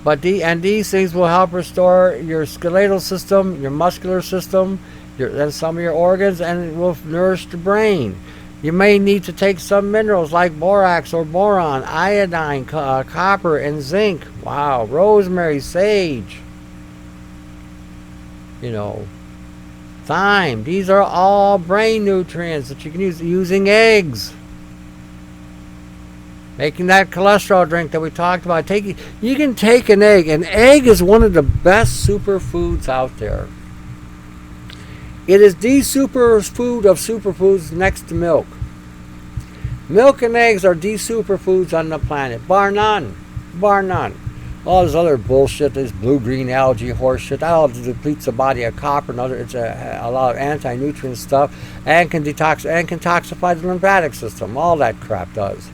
But these things will help restore your skeletal system, your muscular system, and some of your organs, and it will nourish the brain. You may need to take some minerals like borax or boron, iodine, copper, and zinc. Wow, rosemary, sage, thyme. These are all brain nutrients that you can use. Using eggs. Making that cholesterol drink that we talked about. You can take an egg. An egg is one of the best superfoods out there. It is the superfood of superfoods next to milk. Milk and eggs are the superfoods on the planet, bar none. Bar none. All this other bullshit, this blue-green algae horse shit, that all depletes the body of copper and other. It's a lot of anti-nutrient stuff, and can toxify the lymphatic system. All that crap does.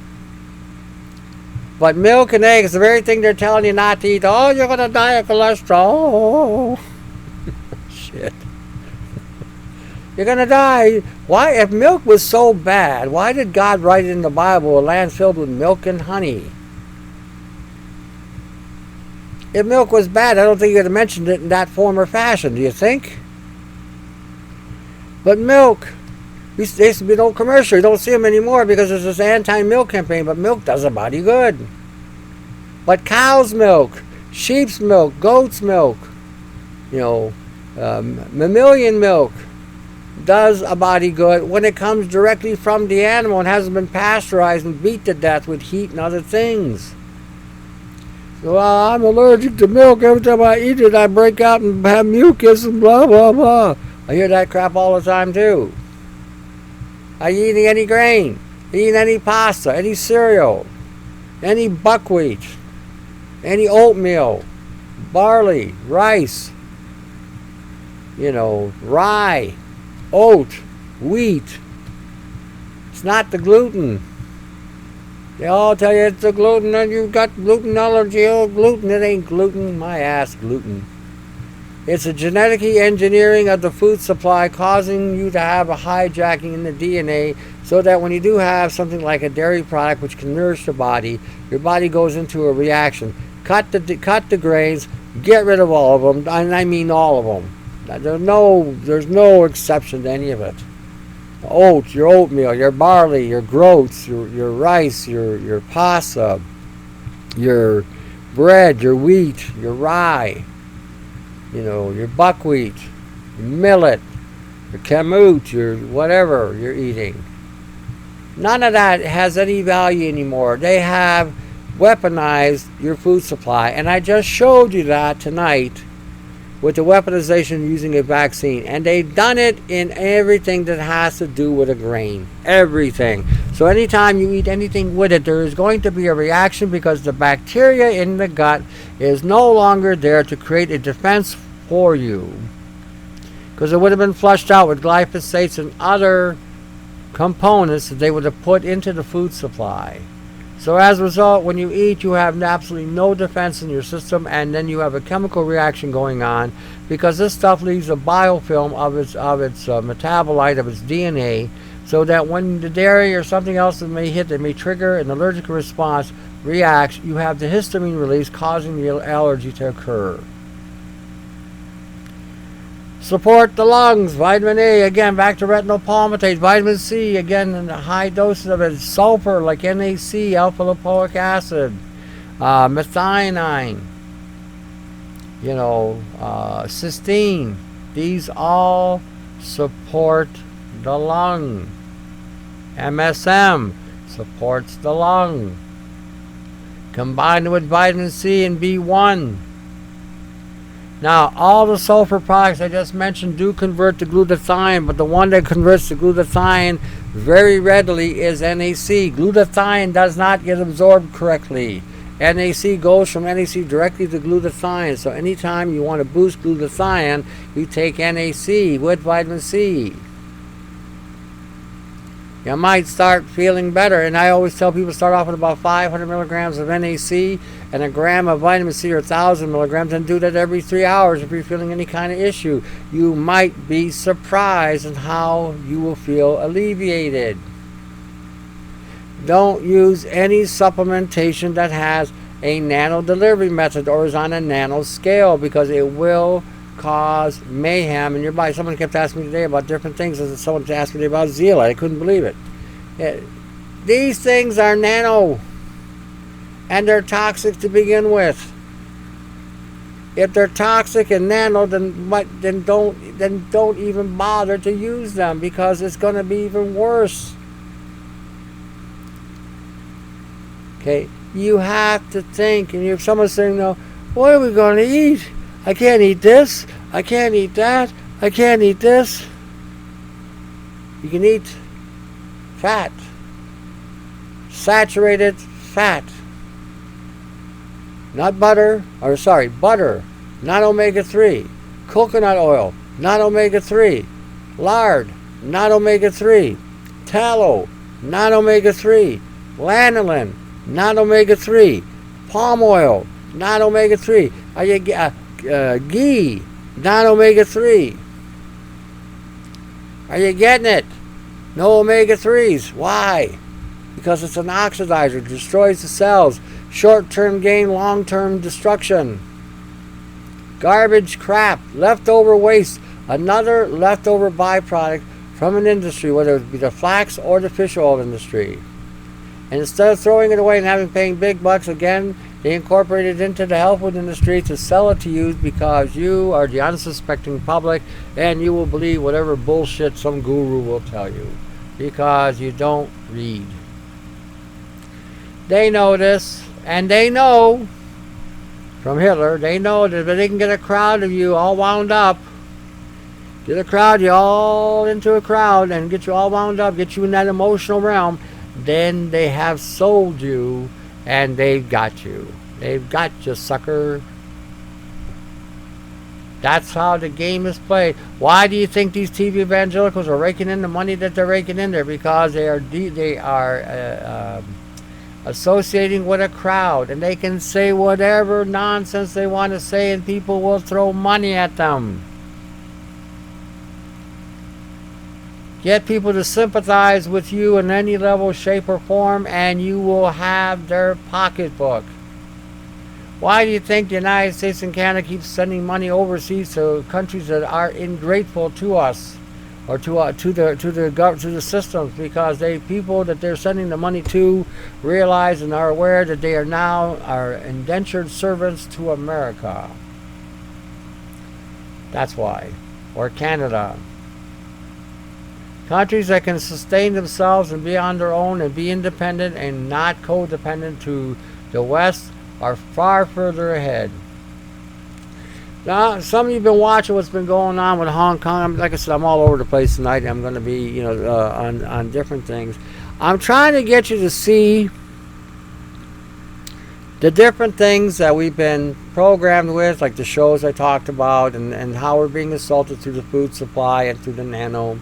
But milk and eggs, the very thing they're telling you not to eat. Oh, you're gonna die of cholesterol. Shit. You're gonna die. Why? If milk was so bad, why did God write in the Bible a land filled with milk and honey? If milk was bad, I don't think he would have mentioned it in that form or fashion, do you think? But milk, there used to be an old commercial. You don't see them anymore because there's this anti-milk campaign, but milk does a body good. But cow's milk, sheep's milk, goat's milk, mammalian milk does a body good when it comes directly from the animal and hasn't been pasteurized and beat to death with heat and other things. Well, I'm allergic to milk. Every time I eat it, I break out and have mucus and blah, blah, blah. I hear that crap all the time, too. Are you eating any grain? Are you eating any pasta, any cereal, any buckwheat, any oatmeal, barley, rice, rye, oat, wheat? It's not the gluten. They all tell you it's the gluten and you've got gluten allergy. Oh, gluten. It ain't gluten. My ass, gluten. It's a genetic engineering of the food supply causing you to have a hijacking in the DNA so that when you do have something like a dairy product which can nourish the body, your body goes into a reaction. Cut the grains, get rid of all of them, and I mean all of them. There's no exception to any of it. Oats, your oatmeal, your barley, your groats, your rice, your pasta, your bread, your wheat, your rye, your buckwheat, your millet, your kamut, your whatever you're eating. None of that has any value anymore. They have weaponized your food supply, and I just showed you that tonight with the weaponization using a vaccine. And they've done it in everything that has to do with a grain. Everything. So anytime you eat anything with it, there is going to be a reaction because the bacteria in the gut is no longer there to create a defense for you. Because it would have been flushed out with glyphosates and other components that they would have put into the food supply. So as a result, when you eat, you have absolutely no defense in your system, and then you have a chemical reaction going on because this stuff leaves a biofilm of its metabolite, of its DNA, so that when the dairy or something else that may hit, that may trigger an allergic response, reacts, you have the histamine release causing the allergy to occur. Support the lungs. Vitamin A, again, back to retinol palmitate. Vitamin C, again, in the high doses of it. Sulfur, like NAC, alpha lipoic acid. Methionine. Cysteine. These all support the lung. MSM supports the lung. Combined with vitamin C and B1. Now, all the sulfur products I just mentioned do convert to glutathione, but the one that converts to glutathione very readily is NAC. Glutathione does not get absorbed correctly. NAC goes from NAC directly to glutathione. So anytime you want to boost glutathione, you take NAC with vitamin C. You might start feeling better, and I always tell people start off with about 500 milligrams of NAC and a gram of vitamin C or 1,000 milligrams, and do that every 3 hours if you're feeling any kind of issue. You might be surprised at how you will feel alleviated. Don't use any supplementation that has a nano delivery method or is on a nano scale, because it will cause mayhem in your body. Someone kept asking me today about different things. Someone asked me today about zeolite. I couldn't believe it. These things are nano, and they're toxic to begin with. If they're toxic and nano, then don't even bother to use them, because it's going to be even worse. Okay, you have to think. And if someone's saying, "No, what are we going to eat? I can't eat this. I can't eat that. I can't eat this." You can eat fat, saturated fat. not butter, or sorry, butter, not omega-3. Coconut oil, not omega-3. Lard, not omega-3. Tallow, not omega-3. Lanolin, not omega-3. Palm oil, not omega-3. Ghee, not omega-3. Are you getting it? No omega-3s. Why? Because it's an oxidizer. It destroys the cells. Short-term gain, long-term destruction. Garbage, crap, leftover waste. Another leftover byproduct from an industry, whether it be the flax or the fish oil industry. And instead of throwing it away and having paying big bucks again, they incorporate it into the health food industry to sell it to you because you are the unsuspecting public and you will believe whatever bullshit some guru will tell you because you don't read. They know this, and they know from Hitler, they know that if they can get a crowd of you all wound up, get a crowd, you all into a crowd and get you all wound up, get you in that emotional realm, then they have sold you and they've got you. They've got you, sucker. That's how the game is played. Why do you think these TV evangelicals are raking in the money that they're raking in there? Because they are associating with a crowd, and they can say whatever nonsense they want to say, and people will throw money at them. Get people to sympathize with you in any level, shape, or form, and you will have their pocketbook. Why do you think the United States and Canada keep sending money overseas to countries that are ungrateful to us, or to the systems? Because people that they're sending the money to realize and are aware that they are now indentured servants to America. That's why. Or Canada. Countries that can sustain themselves and be on their own and be independent and not codependent to the West are far further ahead. Now, some of you have been watching what's been going on with Hong Kong. Like I said, I'm all over the place tonight. I'm going to be, on different things. I'm trying to get you to see the different things that we've been programmed with, like the shows I talked about, and how we're being assaulted through the food supply and through the nano.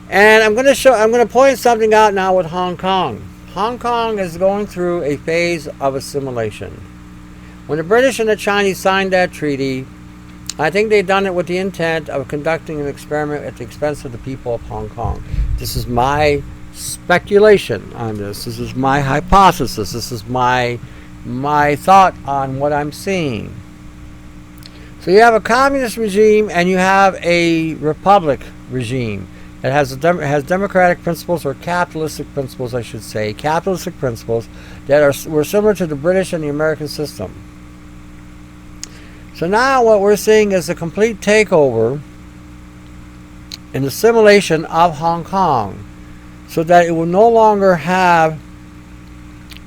And I'm going to point something out now with Hong Kong. Hong Kong is going through a phase of assimilation. When the British and the Chinese signed that treaty, I think they've done it with the intent of conducting an experiment at the expense of the people of Hong Kong. This is my speculation on this. This is my hypothesis. This is my thought on what I'm seeing. So you have a communist regime and you have a republic regime. It has democratic principles, or capitalistic principles, I should say. Capitalistic principles that were similar to the British and the American system. So now what we're seeing is a complete takeover and assimilation of Hong Kong, so that it will no longer have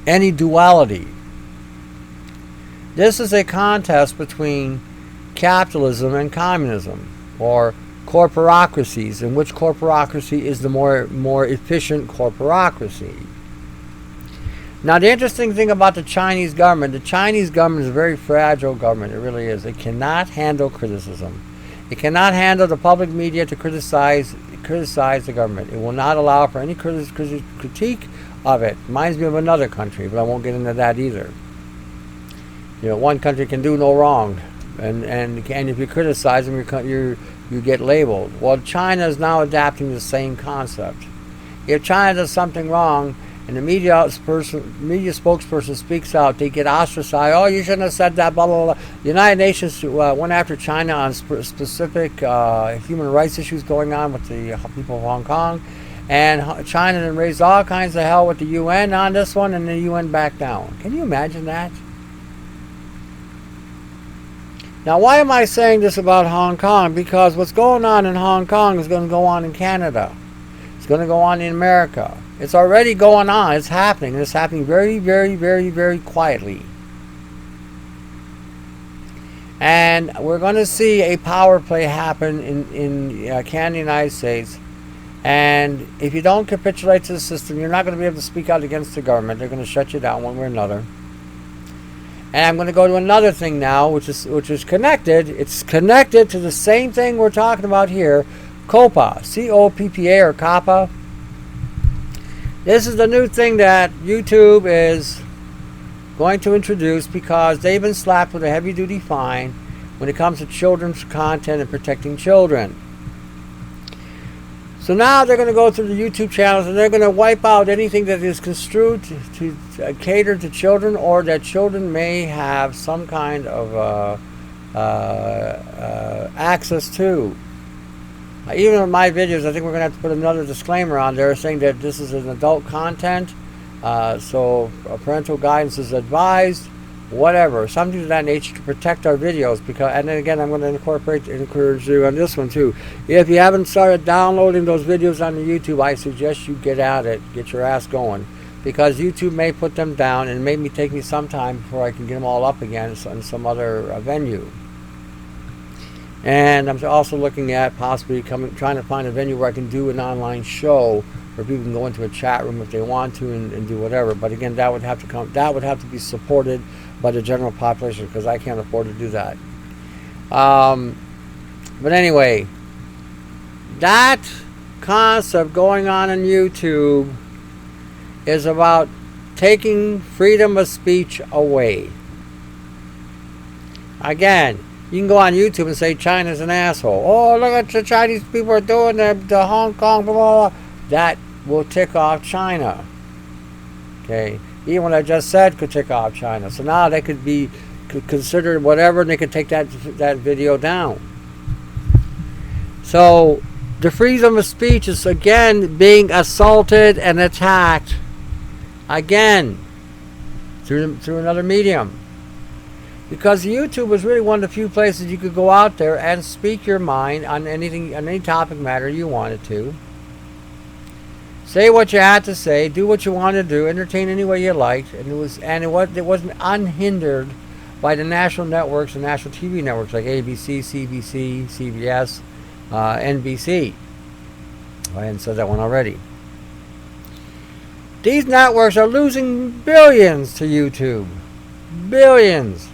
any duality. This is a contest between capitalism and communism, or corporocracies, and which corporocracy is the more efficient corporocracy. Now, the interesting thing about the Chinese government is a very fragile government. It really is. It cannot handle criticism. It cannot handle the public media to criticize the government. It will not allow for any critique of it. Reminds me of another country, but I won't get into that either. One country can do no wrong, and if you criticize them, you get labeled. Well, China is now adapting the same concept. If China does something wrong and the media spokesperson speaks out, they get ostracized. Oh, you shouldn't have said that, blah, blah, blah. The United Nations went after China on specific human rights issues going on with the people of Hong Kong. And China then raised all kinds of hell with the UN on this one, and the UN backed down. Can you imagine that? Now, why am I saying this about Hong Kong? Because what's going on in Hong Kong is going to go on in Canada. It's going to go on in America. It's already going on. It's happening. It's happening very, very, very, very quietly. And we're going to see a power play happen in Canada and the United States. And if you don't capitulate to the system, you're not going to be able to speak out against the government. They're going to shut you down one way or another. And I'm going to go to another thing now, which is connected. It's connected to the same thing we're talking about here, COPPA, C-O-P-P-A, or COPPA. This is the new thing that YouTube is going to introduce because they've been slapped with a heavy-duty fine when it comes to children's content and protecting children. So now they're going to go through the YouTube channels and they're going to wipe out anything that is construed to cater to children, or that children may have some kind of access to. Even in my videos, I think we're going to have to put another disclaimer on there saying that this is an adult content, so parental guidance is advised, whatever, something of that nature to protect our videos. Because, and then again, I'm going to encourage you on this one too. If you haven't started downloading those videos on the YouTube, I suggest you get at it, get your ass going, because YouTube may put them down, and it may take me some time before I can get them all up again on some other venue. And I'm also looking at possibly trying to find a venue where I can do an online show where people can go into a chat room if they want to and do whatever. But again, that would have to be supported by the general population, because I can't afford to do that. But anyway, that concept going on YouTube is about taking freedom of speech away. Again, you can go on YouTube and say China's an asshole. Oh, look at the Chinese people are doing the Hong Kong, blah, blah, blah. That will tick off China. Okay? Even what I just said could tick off China. So now they could consider whatever, and they could take that video down. So the freedom of speech is again being assaulted and attacked again through another medium. Because YouTube was really one of the few places you could go out there and speak your mind on anything, on any topic matter you wanted to. Say what you had to say, do what you wanted to do, entertain any way you liked, and it wasn't unhindered by the national networks and national TV networks like ABC, CBC, CBS, NBC. I hadn't said that one already. These networks are losing billions to YouTube. Billions.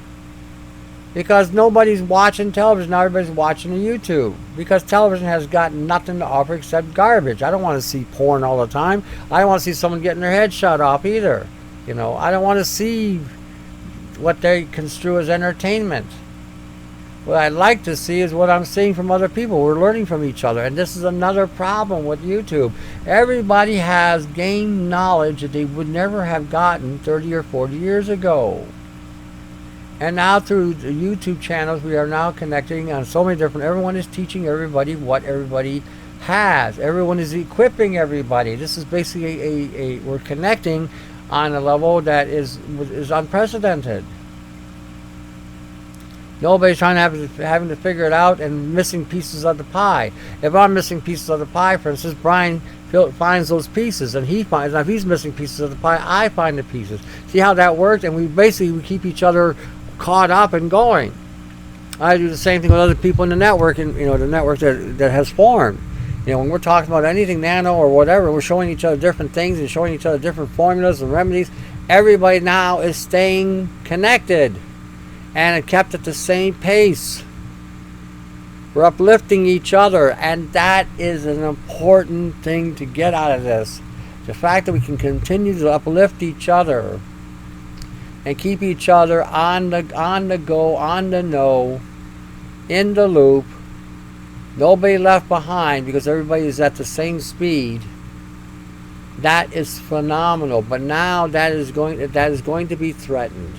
Because nobody's watching television, now everybody's watching YouTube. Because television has got nothing to offer except garbage. I don't want to see porn all the time. I don't want to see someone getting their head shot off either. You know, I don't want to see what they construe as entertainment. What I'd like to see is what I'm seeing from other people. We're learning from each other. And this is another problem with YouTube. Everybody has gained knowledge that they would never have gotten 30 or 40 years ago. And now through the YouTube channels, we are now connecting on so many different, everyone is teaching everybody what everybody has. Everyone is equipping everybody. This is basically we're connecting on a level that is unprecedented. Nobody's trying to having to figure it out and missing pieces of the pie. If I'm missing pieces of the pie, for instance, Brian finds those pieces, and now if he's missing pieces of the pie, I find the pieces. See how that works? And we keep each other caught up and going. I do the same thing with other people in the network, and the network that has formed. When we're talking about anything nano or whatever, we're showing each other different things and showing each other different formulas and remedies. Everybody now is staying connected and kept at the same pace. We're uplifting each other, and that is an important thing to get out of this. The fact that we can continue to uplift each other and keep each other on the go, on the know, in the loop, nobody left behind because everybody is at the same speed. That is phenomenal. But now that is going to be threatened.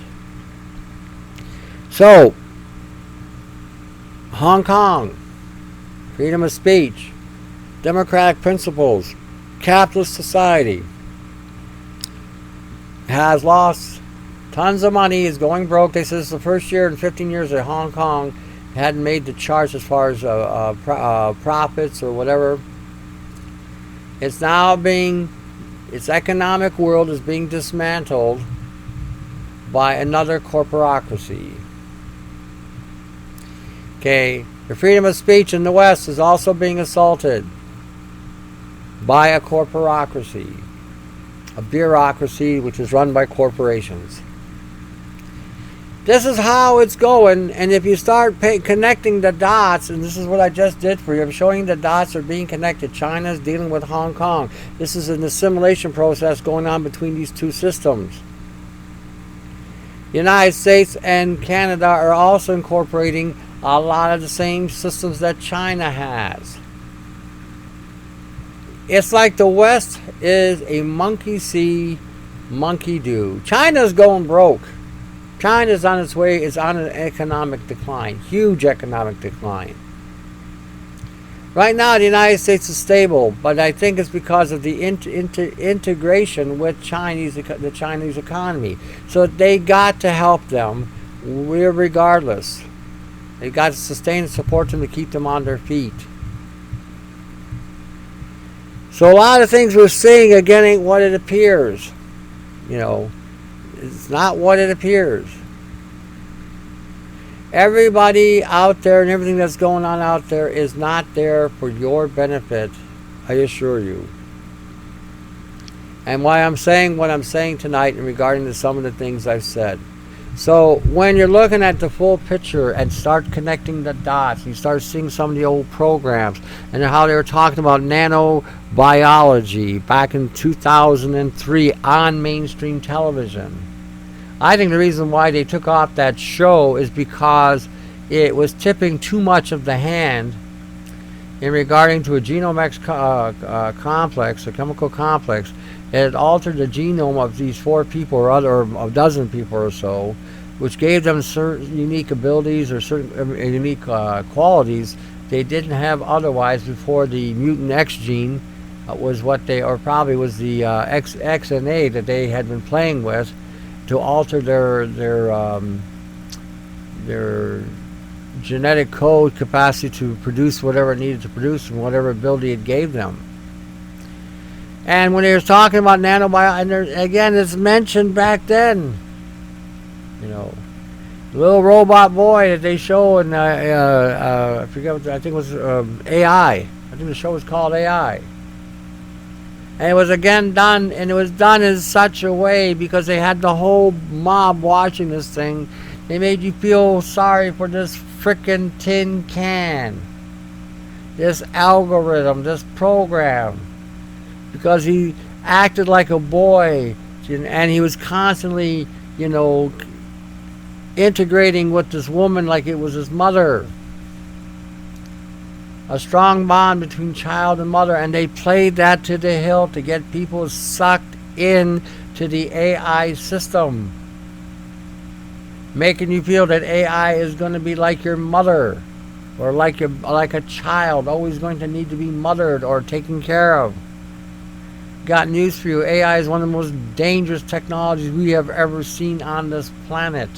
So, Hong Kong, freedom of speech, democratic principles, capitalist society, has lost tons of money, is going broke. They said this is the first year in 15 years that Hong Kong hadn't made the charts as far as profits or whatever. It's now its economic world is being dismantled by another corporatocracy. Okay, the freedom of speech in the West is also being assaulted by a corporatocracy, a bureaucracy which is run by corporations. This is how it's going, and if you start connecting the dots, and this is what I just did for you, I'm showing the dots are being connected. China's dealing with Hong Kong. This is an assimilation process going on between these two systems. The United States and Canada are also incorporating a lot of the same systems that China has. It's like the West is a monkey see, monkey do. China's going broke. China's on its way, is on an economic decline, huge economic decline. Right now, the United States is stable, but I think it's because of the integration with the Chinese economy. So they got to help them, regardless. They got to sustain and support them to keep them on their feet. So a lot of things we're seeing, again, ain't what it appears. You know, it's not what it appears. Everybody out there and everything that's going on out there is not there for your benefit, I assure you. And why I'm saying what I'm saying tonight in regarding to some of the things I've said. So when you're looking at the full picture and start connecting the dots, you start seeing some of the old programs and how they were talking about nanobiology back in 2003 on mainstream television. I think the reason why they took off that show is because it was tipping too much of the hand in regarding to a genome complex, a chemical complex. It had altered the genome of these 4 people or a dozen people or so, which gave them certain unique abilities or certain unique qualities they didn't have otherwise before the mutant X gene was what they, or probably was the XNA that they had been playing with to alter their genetic code capacity to produce whatever it needed to produce from whatever ability it gave them. And when they were talking about nanobiology, and again, it's mentioned back then, you know, the little robot boy that they show in, I forget what, I think it was AI. I think the show was called AI. And it was again done, and it was done in such a way because they had the whole mob watching this thing. They made you feel sorry for this frickin' tin can, this algorithm, this program, because he acted like a boy, and he was constantly, you know, integrating with this woman like it was his mother. A strong bond between child and mother, and they played that to the hilt to get people sucked in to the AI system, making you feel that AI is going to be like your mother, or like a child, always going to need to be mothered or taken care of. Got news for you: AI is one of the most dangerous technologies we have ever seen on this planet.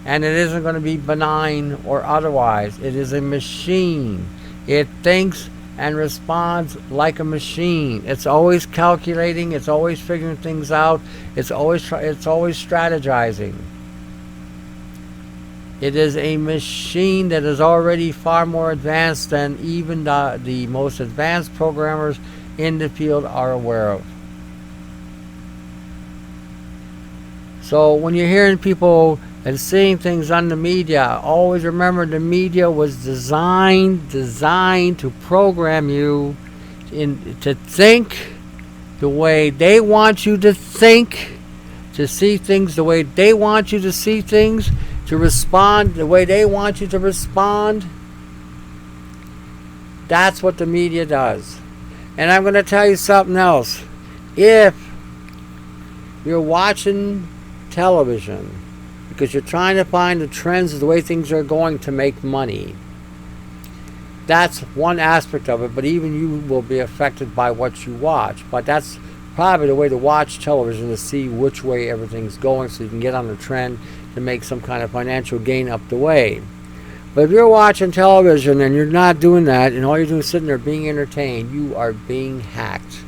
And it isn't going to be benign or otherwise. It is a machine. It thinks and responds like a machine. It's always calculating. It's always figuring things out. It's always strategizing. It is a machine that is already far more advanced than even the most advanced programmers in the field are aware of. So when you're hearing people and seeing things on the media, always remember the media was designed to program you to think the way they want you to think, to see things the way they want you to see things, to respond the way they want you to respond. That's what the media does. And I'm going to tell you something else. If you're watching television because you're trying to find the trends of the way things are going to make money, that's one aspect of it, but even you will be affected by what you watch. But that's probably the way to watch television, to see which way everything's going so you can get on the trend to make some kind of financial gain up the way. But if you're watching television and you're not doing that, and all you're doing is sitting there being entertained, you are being hacked.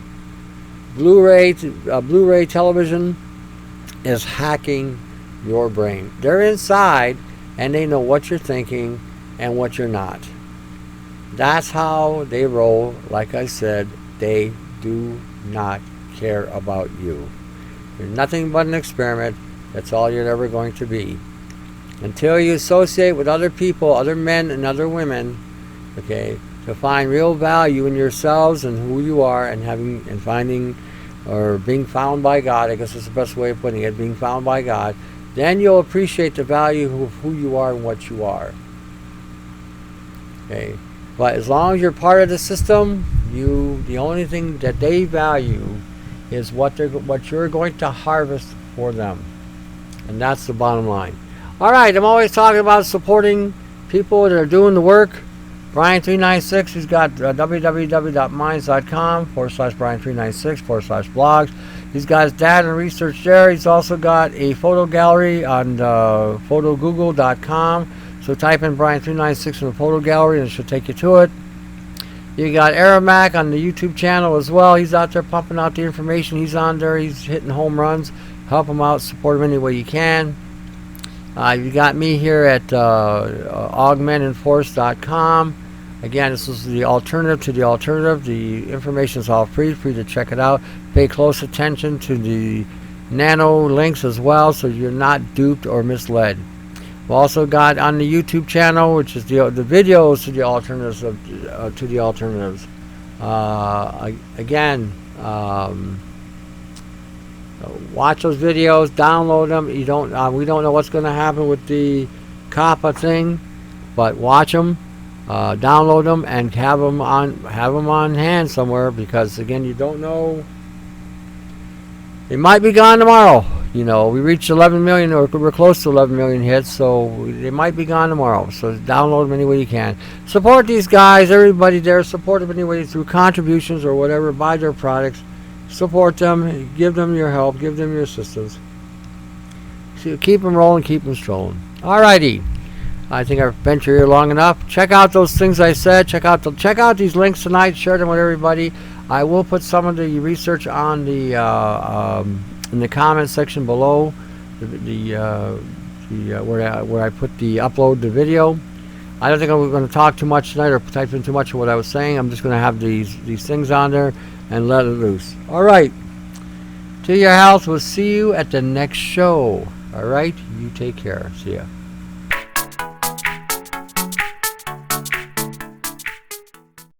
Blu-ray television is hacking your brain. They're inside, and they know what you're thinking and what you're not. That's how they roll. Like I said, they do not care about you. You're nothing but an experiment. That's all you're ever going to be. Until you associate with other people, other men and other women, okay, to find real value in yourselves and who you are, and finding or being found by God, I guess is the best way of putting it, being found by God, then you'll appreciate the value of who you are and what you are. Okay. But as long as you're part of the system, the only thing that they value is what you're going to harvest for them. And that's the bottom line. Alright, I'm always talking about supporting people that are doing the work. Brian396, he's got www.minds.com/Brian396/blogs. He's got his data and research there. He's also got a photo gallery on photogoogle.com. So type in Brian396 in the photo gallery and it should take you to it. You got Aramac on the YouTube channel as well. He's out there pumping out the information. He's on there. He's hitting home runs. Help him out. Support him any way you can. You got me here at augmentinforce.com. Again, this is the alternative to the alternative. The information is all free to check it out. Pay close attention to the nano links as well so you're not duped or misled. We've also got on the YouTube channel, which is the videos to the alternatives watch those videos, download them. We don't know what's going to happen with the COPPA thing, but watch them, download them, and have them on hand somewhere, because again, you don't know. It might be gone tomorrow. You know, we reached 11 million, or we're close to 11 million hits, so they might be gone tomorrow. So download them any way you can. Support these guys, everybody there. Support them any way through contributions or whatever. Buy their products. Support them. Give them your help. Give them your assistance. So keep them rolling. Keep them strolling. Alrighty. I think I've bent your ear long enough. Check out those things I said. Check out these links tonight. Share them with everybody. I will put some of the research on the in the comments section below, where I put the upload the video. I don't think I'm going to talk too much tonight or type in too much of what I was saying. I'm just going to have these things on there and let it loose. All right. To your health. We'll see you at the next show. All right. You take care. See ya.